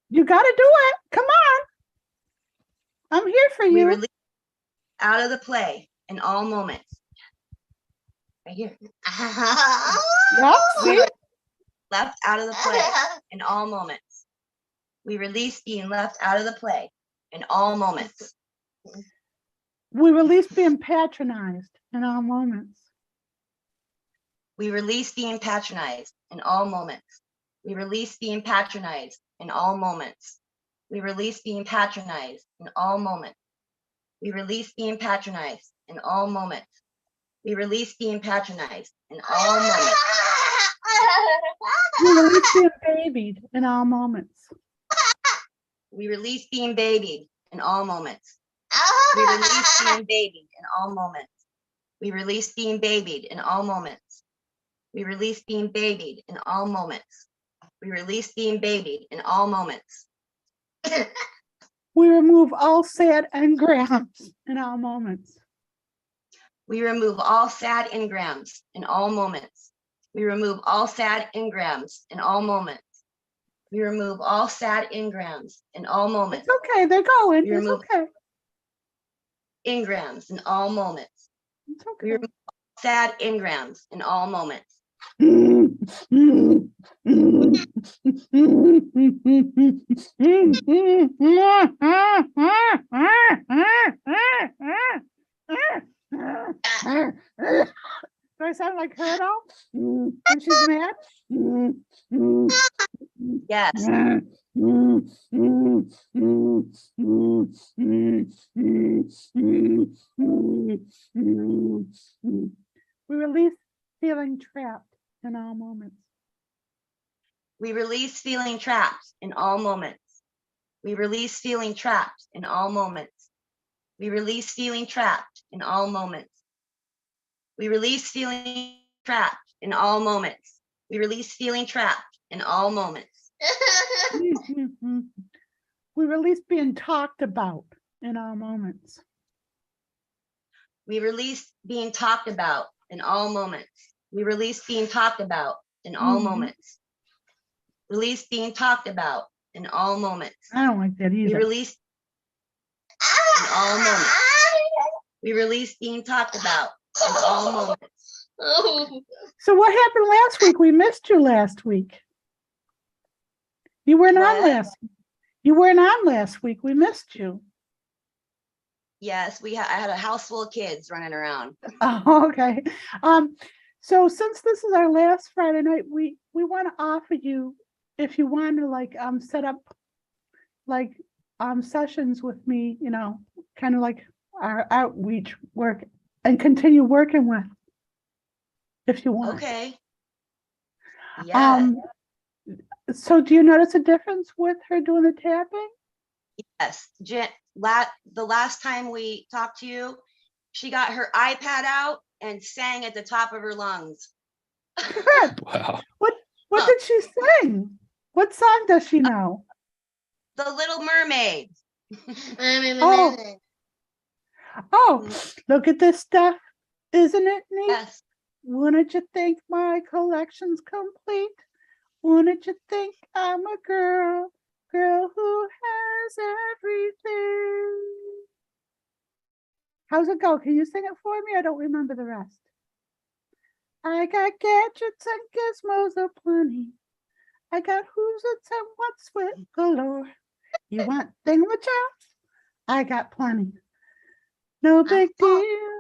You got to do it. Come on. I'm here for We you. release out of the play in all moments. Right here. Yep, see? Left out of the play in all moments. We release being left out of the play in all moments. We release being patronized in all moments. We release being patronized in all moments. We release being patronized in all moments. We release being patronized in all moments. We release being patronized in all moments. We release being patronized in all moments. We release being babied in all moments. We release being babied in all moments. We release being babied in all moments. We release being babied in all moments. We release being babied in all moments. We release being babied in all moments. We remove all sad engrams in all moments. We remove all sad engrams in all moments. We remove all sad engrams in all moments. We remove all sad engrams in all moments. It's okay, they're going. We It's remove okay. engrams in all moments. It's We okay. remove sad engrams in all moments. Do I sound like her at all? When she's mad? Yes. We release feeling trapped in all moments. We release feeling trapped in all moments. We release feeling trapped in all moments. We release feeling trapped in all moments. We release feeling trapped in all moments. We release feeling trapped in all moments. We release being talked about in all moments. We release being talked about in all moments. We release being talked about in all moments. Release being talked about in all moments. I don't like that We either. release in all moments. We release being talked about in all moments. So what happened last week? We missed you last week. You weren't on What? last. You weren't on last week. We missed you. Yes, I had a house full of kids running around. Oh, okay. So since this is our last Friday night, we want to offer you, if you want to like set up like sessions with me, you know, kind of like our outreach work and continue working with, if you want. Okay. Yeah. So do you notice a difference with her doing the tapping? Yes. The last time we talked to you, she got her iPad out and sang at the top of her lungs. Good. Wow. What did she sing? What song does she know? The Little Mermaid. Oh, look at this stuff. Isn't it neat? Yes. Wouldn't you think my collection's complete? Wouldn't you think I'm a girl who has everything? How's it go? Can you sing it for me? I don't remember the rest. I got gadgets and gizmos aplenty. I got who's it's and what's with galore. You want thingamajobs? I got plenty. No big deal.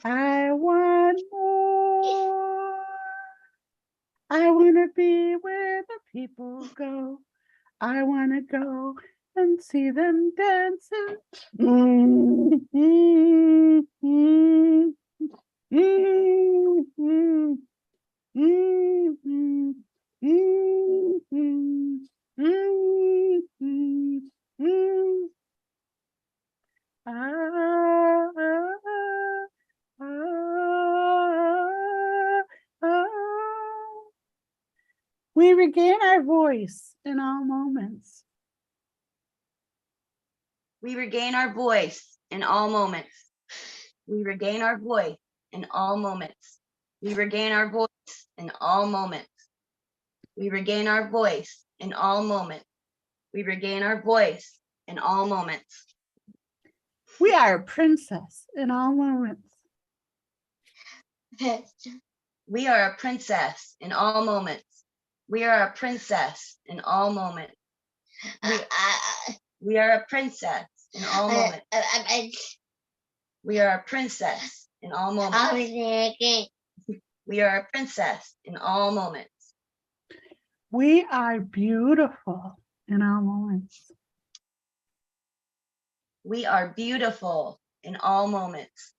I want more. I want to be where the people go. I want to go and see them dancing. We regain our voice in all moments. We regain our voice in all moments. We regain our voice in all moments. We regain our voice in all moments. We regain our voice in all moments. We regain our voice in all moments. We are a princess in all moments. We are a princess in all moments. We are a princess in all moments. We are a princess in all moments. We are a princess in all moments. We are a princess in all moments. We are beautiful in all moments. We are beautiful in all moments.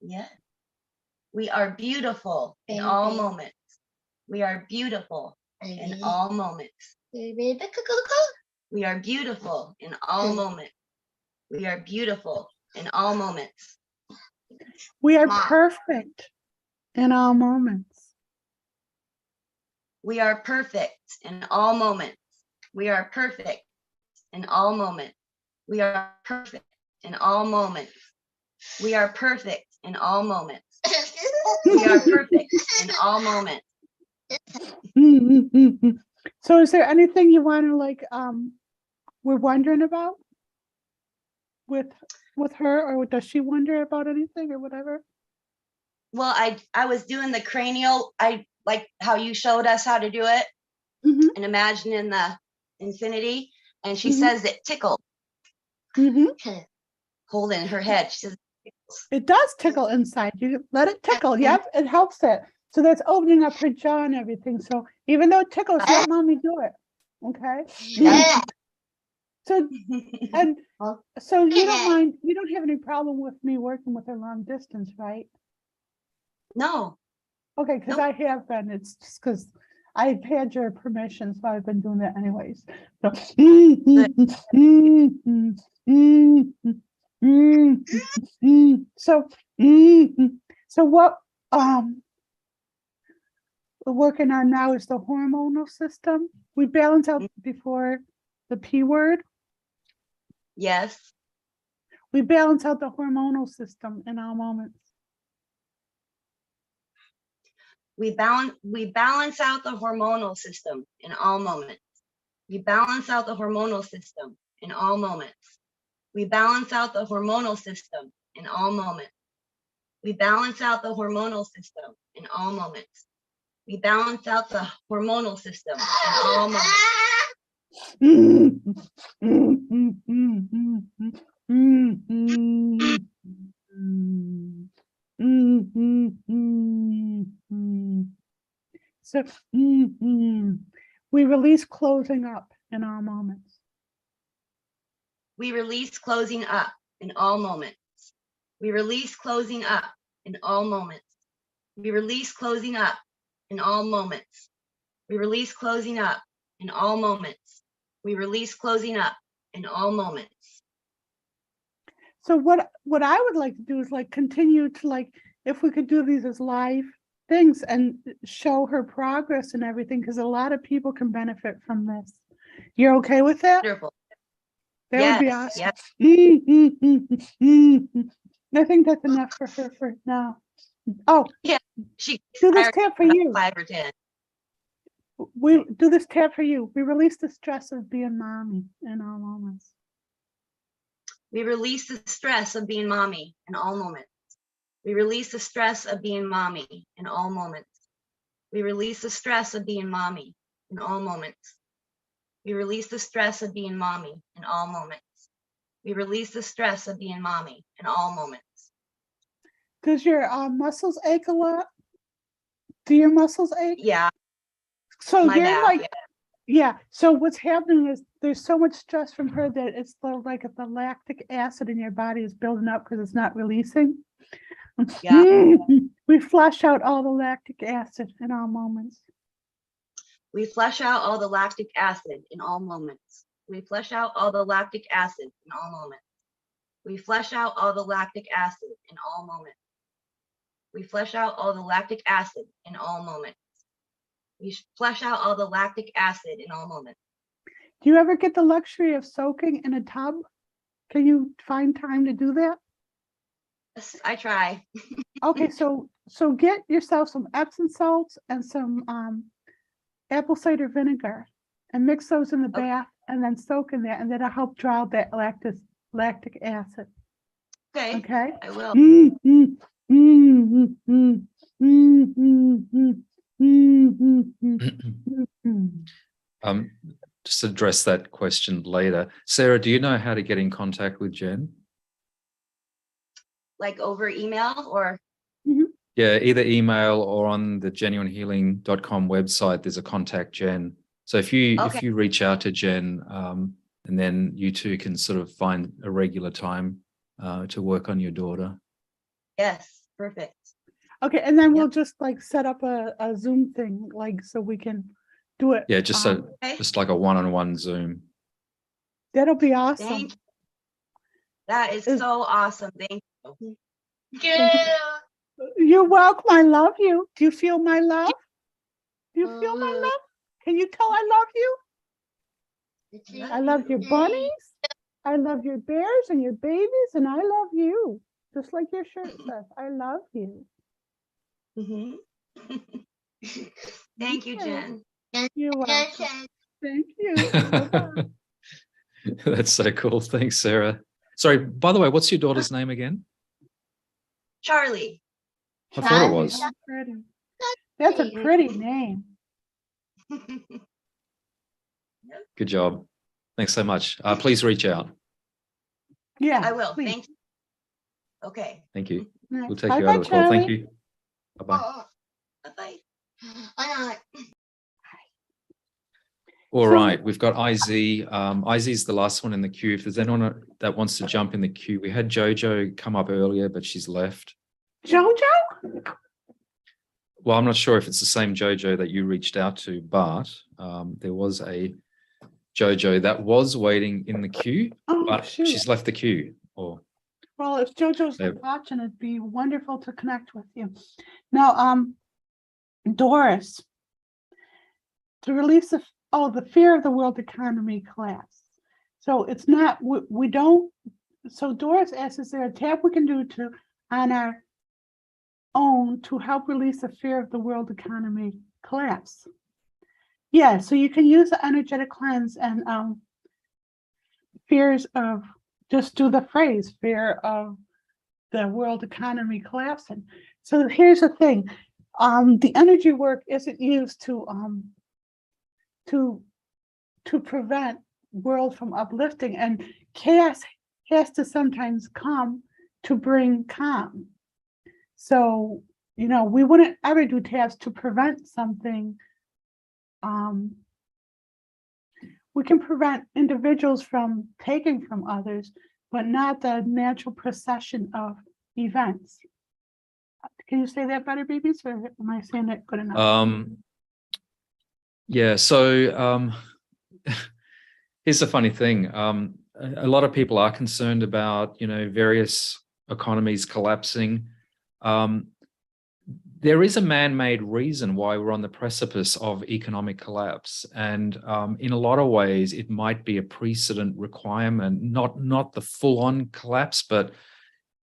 Yeah. We are beautiful in all moments. We are beautiful in all moments. We are beautiful in all moments. We are beautiful in all moments. We are Mom. perfect in all moments. We are perfect in all moments. We are perfect in all moments. We are perfect in all moments. We are perfect in all moments. We are perfect in all moments. So is there anything you want to like, we're wondering about with her, or does she wonder about anything or whatever? Well, I was doing the cranial. I like how you showed us how to do it Mhm. and imagining the infinity. And she Mhm. says it tickles, holding her head. She says, It does tickle inside. You let it tickle. Yep, it helps it. So that's opening up her jaw and everything. So even though it tickles, let mommy do it. Okay. So and so you don't mind, you don't have any problem with me working with her long distance, right? no. Okay, because Nope. I have been. It's just because I've had your permission, so I've been doing that anyways. So, so, so what we're working on now is the hormonal system. We balance out before the P word. Yes. We balance out the hormonal system in all moments. We balance out the hormonal system in all moments. We balance out the hormonal system in all moments. We balance out the hormonal system in all moments. We balance out the hormonal system in all moments. We balance out the hormonal system in all moments. So we release closing up in all moments. We release closing up in all moments. We release closing up in all moments. We release closing up in all moments. We release closing up in all moments. We release closing up in all moments. So what I would like to do is like continue to like, if we could do these as live things and show her progress and everything, because a lot of people can benefit from this. You're okay with that? Wonderful. That would be Yes, awesome. yes. I think that's enough for her for now. Oh, She do this tap for you. 5 or 10. We do this tap for you. We release the stress of being mommy in all moments. We release the stress of being mommy in all moments. We release the stress of being mommy in all moments. We release the stress of being mommy in all moments. We release the stress of being mommy in all moments. We release the stress of being mommy in all moments. Does your muscles ache a lot? Do your muscles ache? Yeah, So my you're back. like, yeah. So what's happening is there's so much stress from her that it's like if the lactic acid in your body is building up because it's not releasing. Yeah. We flush out all the lactic acid in all moments. We flush out all the lactic acid in all moments. We flush out all the lactic acid in all moments. We flush out all the lactic acid in all moments. We flush out all the lactic acid in all moments. We flush out all the lactic acid in all moments. Do you ever get the luxury of soaking in a tub? Can you find time to do that? Yes, I try. Okay, so get yourself some Epsom salts and some apple cider vinegar and mix those in the bath and then soak in that, and that'll help draw out that lactic acid. Okay, Okay. I will. Just address that question later. Sarah, do you know how to get in contact with Jen? Like over email or? Yeah, either email or on the genuinehealing.com website, there's a contact Jen. So if you reach out to Jen, and then you two can sort of find a regular time to work on your daughter. Yes, perfect. Okay, and then we'll just like set up a Zoom thing, like so we can do it. Yeah, just Okay. just like a one-on-one Zoom. That'll be awesome. Thank you. That is Is- so awesome. Thank you. You're welcome. I love you. Do you feel my love? Do you feel my love? Can you tell I love you? I love your bunnies. I love your bears and your babies, and I love you. Just like your shirt says, I love you. Mhm. Thank you, Jen. You're welcome. Thank you. Bye-bye. That's so cool. Thanks, Sarah. Sorry, by the way, what's your daughter's name again? Charlie. I thought it was. That's pretty. That's a pretty name. Good job. Thanks so much. Please reach out. Yeah. I will. please. Thank you. Okay. Thank you. Nice. We'll take you Bye-bye, out of the call. Thank Charlie. you. Bye-bye. Bye-bye. All So- right, we've got IZ. IZ is the last one in the queue. If there's anyone that wants to jump in the queue, we had Jojo come up earlier, but she's left. Jojo? Well, I'm not sure if it's the same Jojo that you reached out to, but there was a Jojo that was waiting in the queue, Oh, but shoot. she's left the queue. Or Well, if Jojo's Yeah. watching, it'd be wonderful to connect with you. Now, Doris, to release the fear of the world economy class. So it's not, we don't, so Doris asks, is there a tab we can do to, on our own to help release the fear of the world economy collapse? Yeah, so you can use the energetic cleanse and fears of, just do the phrase, fear of the world economy collapsing. So here's the thing, the energy work isn't used to prevent world from uplifting, and chaos has to sometimes come to bring calm. So, we wouldn't ever do tabs to prevent something. We can prevent individuals from taking from others, but not the natural procession of events. Can you say that better, babies, or am I saying it good enough? yeah, so here's the funny thing. A lot of people are concerned about, various economies collapsing. There is a man-made reason why we're on the precipice of economic collapse. And in a lot of ways, it might be a precedent requirement, not the full-on collapse, but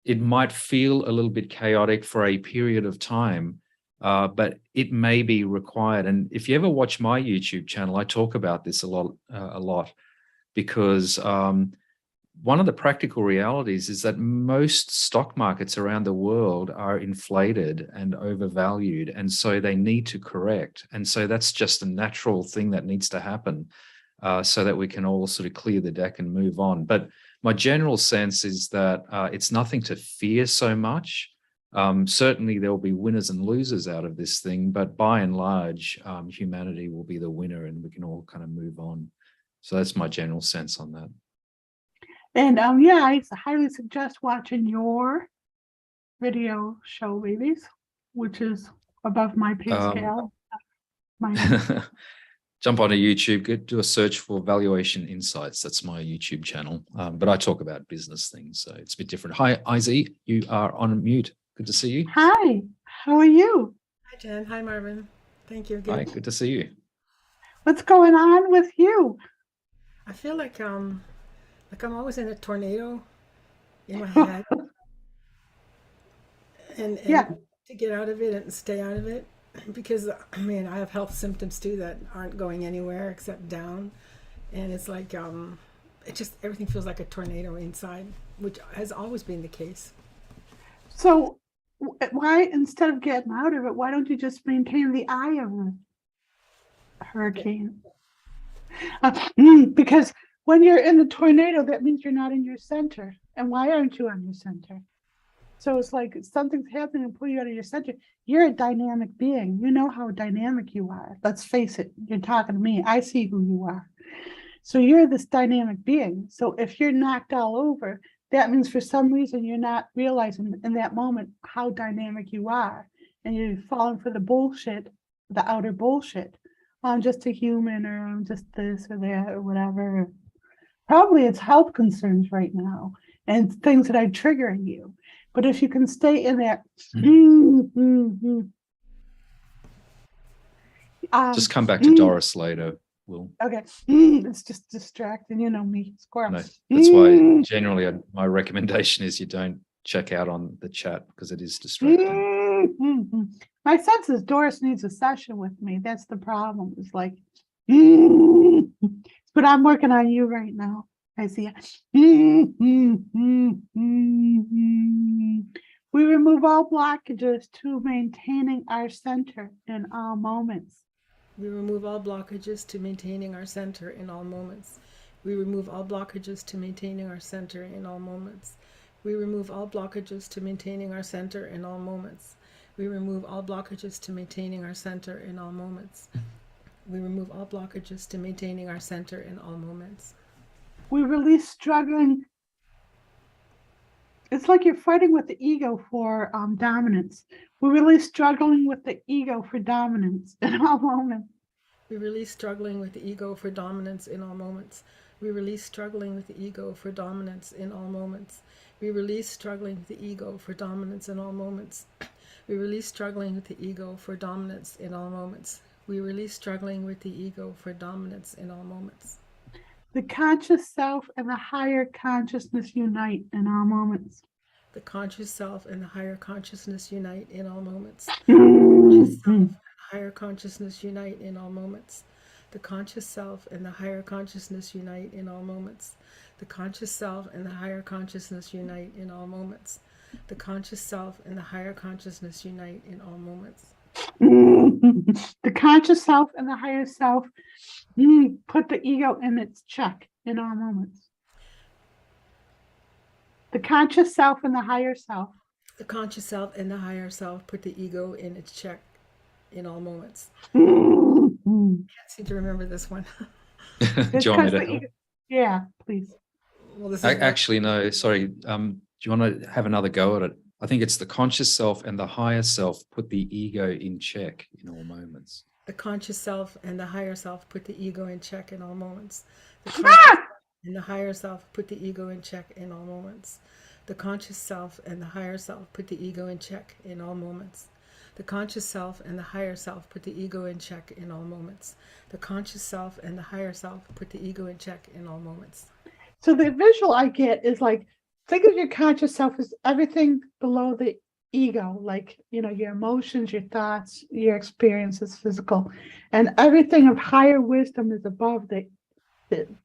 it might feel a little bit chaotic for a period of time, but it may be required. And if you ever watch my YouTube channel, I talk about this a lot, because one of the practical realities is that most stock markets around the world are inflated and overvalued, and so they need to correct. And so that's just a natural thing that needs to happen, so that we can all sort of clear the deck and move on. But my general sense is that it's nothing to fear so much. Certainly there will be winners and losers out of this thing, but by and large, humanity will be the winner and we can all kind of move on. So that's my general sense on that. And yeah, I highly suggest watching your video show, babies, which is above my pay scale. Jump onto YouTube, do a search for Valuation Insights. That's my YouTube channel. But I talk about business things, so it's a bit different. Hi, IZ, you are on mute. Good to see you. Hi, how are you? Hi, Jen. Hi, Marvin. Thank you. Hi, Good. good to see you. What's going on with you? I feel like I'm always in a tornado in my head, and Yeah. to get out of it and stay out of it, because I mean I have health symptoms too that aren't going anywhere except down, and it's like it just everything feels like a tornado inside, which has always been the case. So why, instead of getting out of it, why don't you just maintain the eye of the hurricane? Because when you're in the tornado, that means you're not in your center. And why aren't you on your center? So it's like something's happening and pull you out of your center. You're a dynamic being. You know how dynamic you are. Let's face it. You're talking to me. I see who you are. So you're this dynamic being. So if you're knocked all over, that means for some reason you're not realizing in that moment how dynamic you are. and you're falling for the bullshit, the outer bullshit. I'm just a human, or I'm just this or that or whatever. Probably it's health concerns right now and things that are triggering you. But if you can stay in that, Just come back to Doris later. Will. okay, it's just distracting, you know me, squirrel. No, that's why generally my recommendation is you don't check out on the chat because it is distracting. My sense is Doris needs a session with me. That's the problem. It's like, but I'm working on you right now. I see it. We remove all blockages to maintaining our center in all moments. We remove all blockages to maintaining our center in all moments. We remove all blockages to maintaining our center in all moments. We remove all blockages to maintaining our center in all moments. We remove all blockages to maintaining our center in all moments. We remove all blockages to maintaining our center in all moments. We release struggling. It's like you're fighting with the ego for dominance. We release struggling with the ego for dominance in all moments. We release struggling with the ego for dominance in all moments. We release struggling with the ego for dominance in all moments. We release struggling with the ego for dominance in all moments. We release struggling with the ego for dominance in all moments. We release struggling with the ego for dominance in all moments. The conscious self and the higher consciousness unite in all moments. The conscious self and the higher consciousness unite in all moments. The conscious self and the higher consciousness unite in all moments. The conscious self and the higher consciousness unite in all moments. The conscious self and the higher consciousness unite in all moments. The conscious self and the higher consciousness unite in all moments. The conscious self and the higher self put the ego in its check in all moments. The conscious self and the higher self. The conscious self and the higher self put the ego in its check in all moments. Can't seem to remember this one. Do you want me to the help? ego, yeah, please. Well, this is Actually, no, sorry. Do you want to have another go at it? I think it's the conscious self and the higher self put the ego in check in all moments. the conscious self and the higher self put the ego in check in all moments. The conscious and the higher self put the ego in check in all moments. The conscious self and the higher self put the ego in check in all moments. The conscious self and the higher self put the ego in check in all moments. The conscious self and the higher self put the ego in check in all moments. So the visual I get is like, think of your conscious self as everything below the ego, like, you know, your emotions, your thoughts, your experiences, physical, and everything of higher wisdom is above the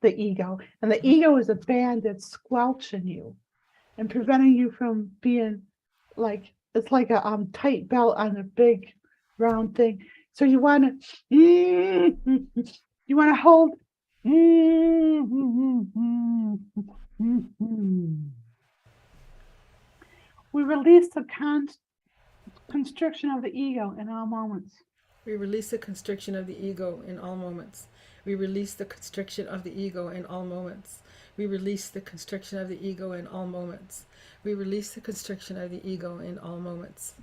ego. And the ego is a band that's squelching you and preventing you from being like, it's like a tight belt on a big round thing. So you want to hold. We release the constriction of the ego in all moments. We release the constriction of the ego in all moments. We release the constriction of the ego in all moments. We release the constriction of the ego in all moments. We release the constriction of the ego in all moments.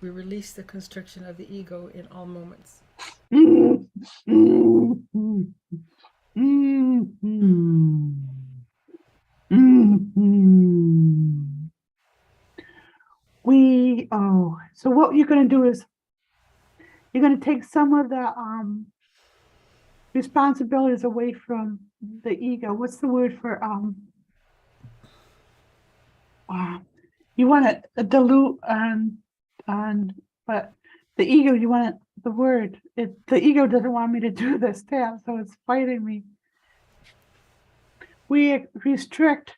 We release the constriction of the ego in all moments. So what you're going to do is you're going to take some of the responsibilities away from the ego. What's the word for you want to dilute but the ego, you want the word. The ego doesn't want me to do this task, so it's fighting me. We restrict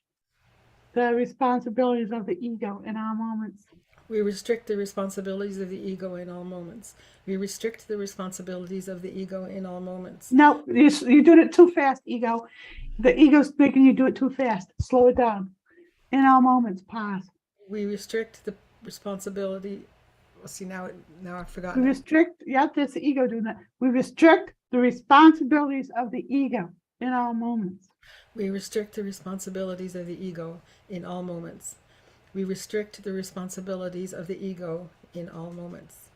the responsibilities of the ego in all moments. We restrict the responsibilities of the ego in all moments. We restrict the responsibilities of the ego in all moments. No, you're doing it too fast, ego. The ego's making you do it too fast. Slow it down. In all moments, pause. We restrict the responsibility. Well, see, now I've We forgotten. restrict, yeah, that's the ego doing that. We restrict the responsibilities of the ego in all moments. We restrict the responsibilities of the ego in all moments. We restrict the responsibilities of the ego in all moments.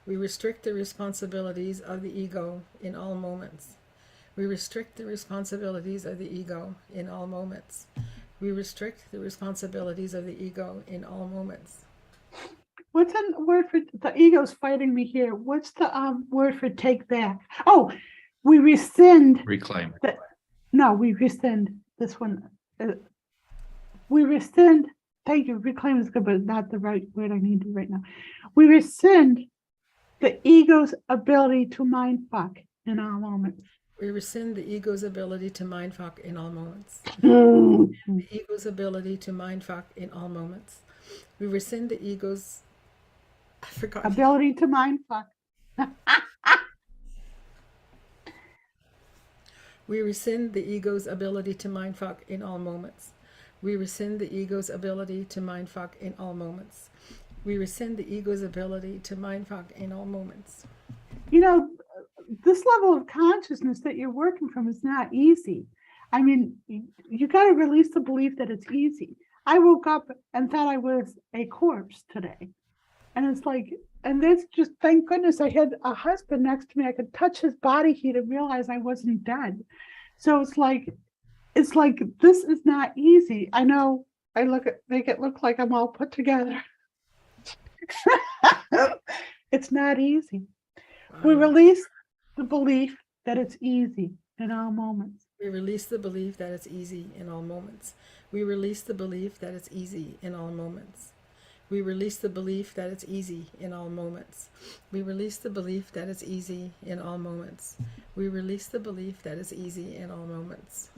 We restrict the responsibilities of the ego in all moments. We restrict the responsibilities of the ego in all moments. We restrict the responsibilities of the ego in all moments. What's the word for the ego's fighting me here? What's the word for take back? Oh, we rescind. Reclaim. No, we rescind this one. We rescind. Thank you. Reclaim is good, but not the right word I need to right now. We rescind the ego's ability to mind fuck in all moments. We rescind the ego's ability to mindfuck in all moments. Mm. The ego's ability to mindfuck in all moments. We rescind the ego's Ability to mind fuck. We rescind the ego's ability to mindfuck in all moments. We rescind the ego's ability to mindfuck in all moments. We rescind the ego's ability to mindfuck in all moments. You know, this level of consciousness that you're working from is not easy. I mean, you got to release the belief that it's easy. I woke up and thought I was a corpse today. And it's like, and that's just, thank goodness I had a husband next to me. I could touch his body heat and realize I wasn't dead. So it's like this is not easy. I know I make it look like I'm all put together. It's not easy. We release the belief that it's easy in all moments. We release the belief that it's easy in all moments. We release the belief that it's easy in all moments. We release the belief that it's easy in all moments. We release the belief that it's easy in all moments. We release the belief that it's easy in all moments.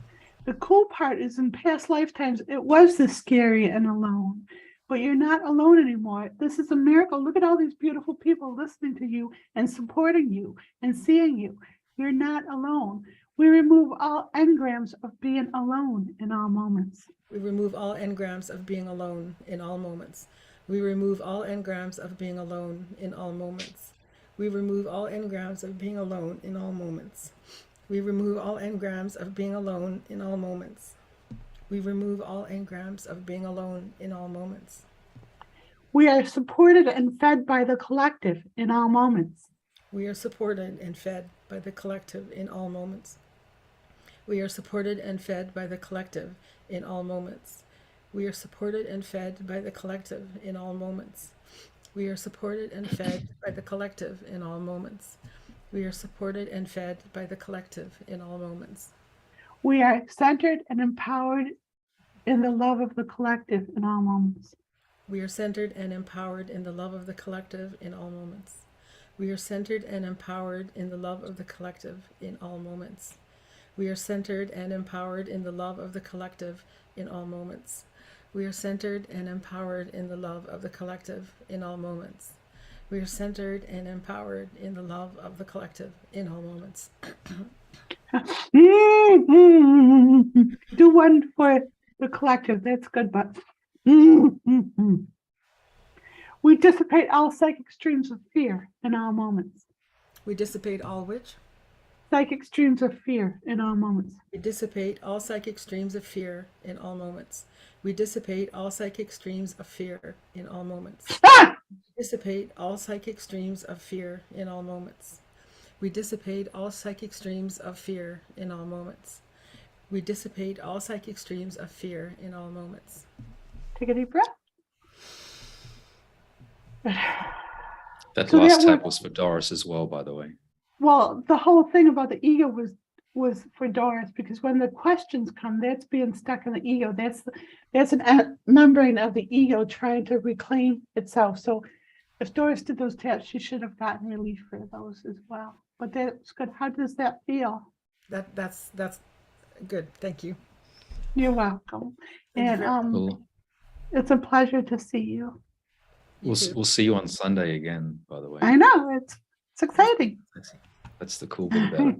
The cool part is in past lifetimes, it was this scary and alone, but you're not alone anymore. This is a miracle. Look at all these beautiful people listening to you and supporting you and seeing you. You're not alone. We remove all engrams of being alone in all moments. We remove all engrams of being alone in all moments. We remove all engrams of being alone in all moments. We remove all engrams of being alone in all moments. We remove all engrams of being alone in all moments. We remove all engrams of being alone in all moments. We are supported and fed by the collective in all moments. We are supported and fed by the collective in all moments. We are supported and fed by the collective in all moments. We are supported and fed by the collective in all moments. We are supported and fed by the collective in all moments. We are supported and fed by the collective in all moments. We are centered and empowered in the love of the collective in all moments. We are centered and empowered in the love of the collective in all moments. We are centered and empowered in the love of the collective in all moments. We are centered and empowered in the love of the collective in all moments. We are centered and empowered in the love of the collective in all moments. We are centered and empowered in the love of the collective in all moments. Do one for the collective. That's good, but we dissipate all psychic streams of fear in all moments. We dissipate all which? Psychic streams of fear in all moments. We dissipate all psychic streams of fear in all moments. We dissipate all psychic streams of fear in all moments. We dissipate all psychic streams of fear in all moments. We dissipate all psychic streams of fear in all moments. We dissipate all psychic streams of fear in all moments. Take a deep breath. That So last that tap would- was for Doris as well, by the way. Well, the whole thing about the ego was for Doris, because when the questions come, that's being stuck in the ego. That's an membrane of the ego trying to reclaim itself. So if Doris did those taps, she should have gotten relief for those as well. But that's good. How does that feel? That's good. Thank you. You're welcome. Thank you And very much. Cool. it's a pleasure to see you. You too. We'll see you on Sunday again, by the way. I know it's exciting. That's the cool bit about it.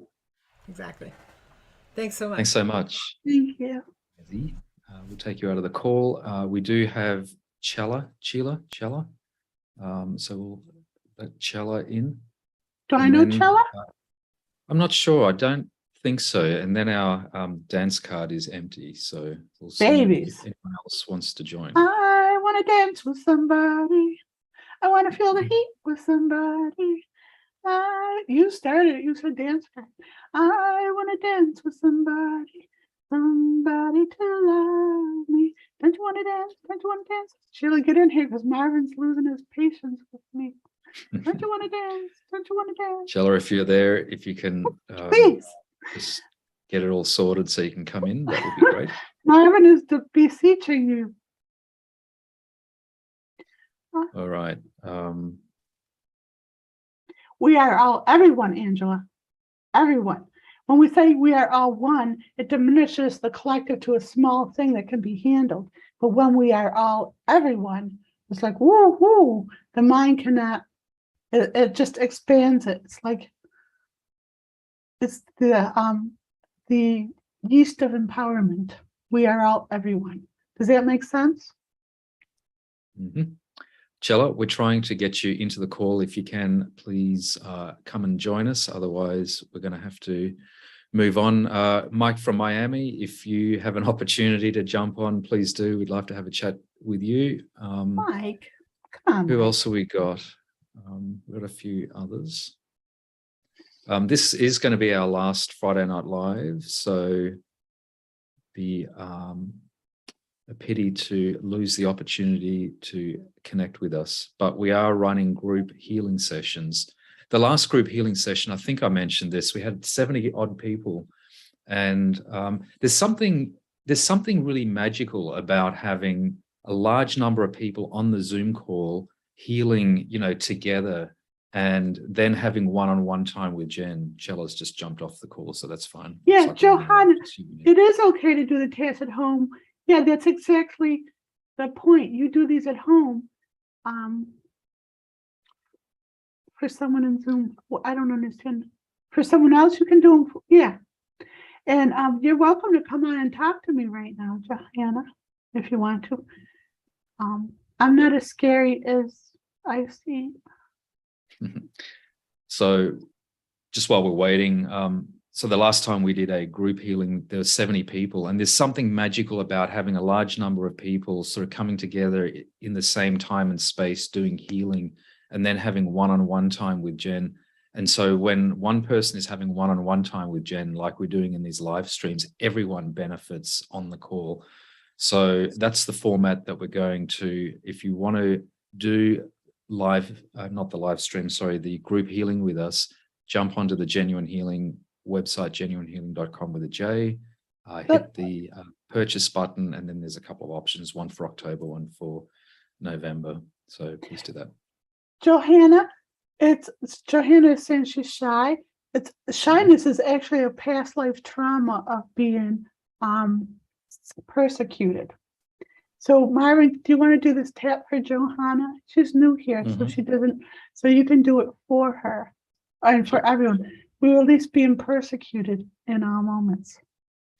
Exactly. Thanks so much. Thanks so much. Thank you. We'll take you out of the call. We do have Chella. So we'll let Chella in. Do I And know then, Chella? I'm not sure. I don't think so. And then our dance card is empty. So we'll see Babies. if anyone else wants to join. I want to dance with somebody. I want to feel the heat with somebody. You started it. You said dance. I want to dance with somebody. Somebody to love me. Don't you want to dance? Don't you want to dance? Sheila, get in here because Marvin's losing his patience with me. Don't you want to dance? Don't you want to dance? Sheila, if you're there, if you can Please. just get it all sorted so you can come in, that would be great. Marvin is beseeching you. All right. We are all everyone, Angela. Everyone. When we say we are all one, it diminishes the collective to a small thing that can be handled. But when we are all everyone, it's like, whoa, whoa, the mind cannot, it just expands it. It's like, it's the yeast of empowerment. We are all everyone. Does that make sense? Mm-hmm. Chella, we're trying to get you into the call. If you can, please come and join us. Otherwise, we're going to have to move on. Mike from Miami, if you have an opportunity to jump on, please do. We'd love to have a chat with you. Mike, come on. Who Mike. else have we got? We've got a few others. This is going to be our last Friday Night Live, so be a pity to lose the opportunity to connect with us. But we are running group healing sessions. The last group healing session, I think I mentioned this, we had 70 odd people. And there's something really magical about having a large number of people on the Zoom call healing, together, and then having one-on-one time with Jen. Chella's just jumped off the call, so that's fine. Yeah, It's like Johanna, it is okay to do the tasks at home. Yeah, that's exactly the point. You do these at home. For someone in Zoom, well, I don't understand. For someone else, you can do them. Yeah. And you're welcome to come on and talk to me right now, Johanna, if you want to. I'm not as scary as I see. So just while we're waiting, so the last time we did a group healing, there were 70 people, and there's something magical about having a large number of people sort of coming together in the same time and space doing healing, and then having one-on-one time with Jen. And so when one person is having one-on-one time with Jen, like we're doing in these live streams, everyone benefits on the call. So that's the format that we're going to. If you want to do live, not the live stream, sorry, the group healing with us, jump onto the Jenuine Healing website, jenuinehealing.com with a J, hit the purchase button, and then there's a couple of options, one for October, one for November. So please do that. Johanna, Johanna is saying she's shy. Shyness is actually a past life trauma of being persecuted. So Myron, do you want to do this tap for Johanna? She's new here, so she doesn't, so you can do it for her and for everyone. We release being persecuted in all moments.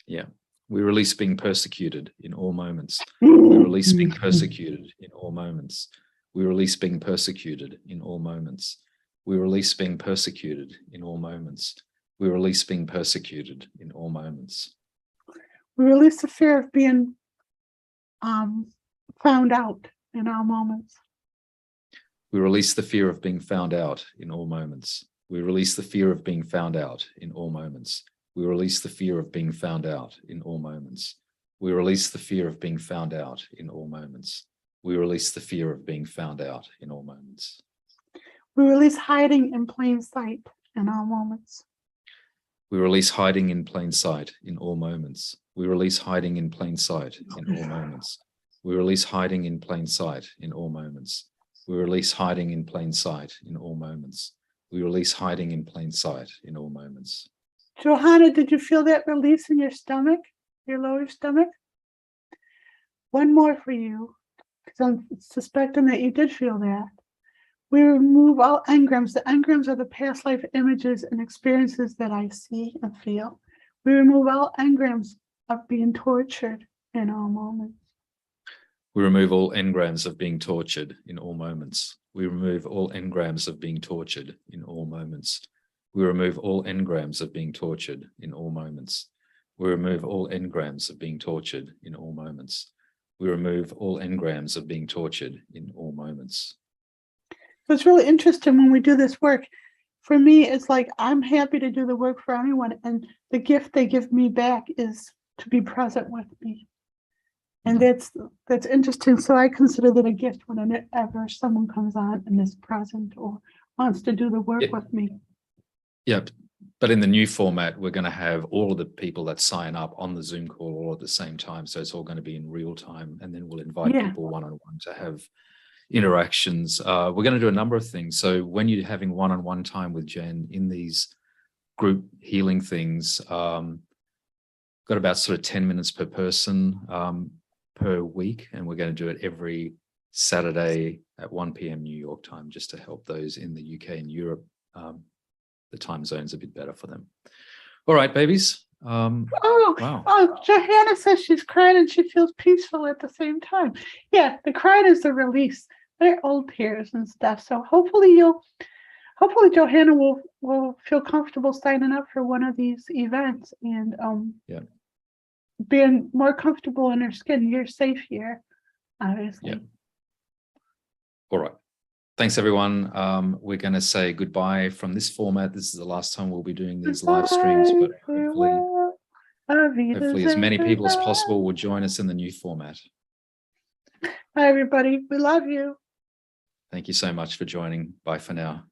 Yeah. We release being persecuted in all moments. We release being persecuted in all moments. We release being persecuted in all moments. We release being persecuted in all moments. We release being persecuted in all moments. We release the fear of being found out in all moments. We release the fear of being found out in all moments. We release the fear of being found out in all moments. We release the fear of being found out in all moments. We release the fear of being found out in all moments. We release the fear of being found out in all moments. We release hiding in plain sight in all moments. We release hiding in plain sight in all moments. We release hiding in plain sight in all moments. We release hiding in plain sight in all moments. We release hiding in plain sight in all moments. We release hiding in plain sight in all moments. Johanna, did you feel that release in your stomach, your lower stomach? One more for you, because I'm suspecting that you did feel that. We remove all engrams. The engrams are the past life images and experiences that I see and feel. We remove all engrams of being tortured in all moments. We remove all engrams of being tortured in all moments. We remove all engrams of being tortured in all moments. We remove all engrams of being tortured in all moments. We remove all engrams of being tortured in all moments. We remove all engrams of being tortured in all moments. It's really interesting when we do this work. For me, it's like I'm happy to do the work for anyone, and the gift they give me back is to be present with me. And that's interesting. So I consider that a gift whenever someone comes on and is present or wants to do the work Yeah. with me. Yeah, but in the new format, we're going to have all of the people that sign up on the Zoom call all at the same time. So it's all going to be in real time, and then we'll invite Yeah. people one-on-one to have interactions. We're going to do a number of things. So when you're having one-on-one time with Jen in these group healing things, got about sort of 10 minutes per person per week, and we're going to do it every Saturday at 1 p.m. New York time, just to help those in the UK and Europe. The time zone's a bit better for them. All right, babies. Wow. Johanna says she's crying and she feels peaceful at the same time. Yeah, the crying is the release. They're old tears and stuff. So hopefully Johanna will feel comfortable signing up for one of these events and being more comfortable in her skin. You're safe here, obviously. Yeah. All right. Thanks, everyone. We're going to say goodbye from this format. This is the last time we'll be doing these live streams, but hopefully as many people as possible will join us in the new format. Hi, everybody. We love you. Thank you so much for joining. Bye for now.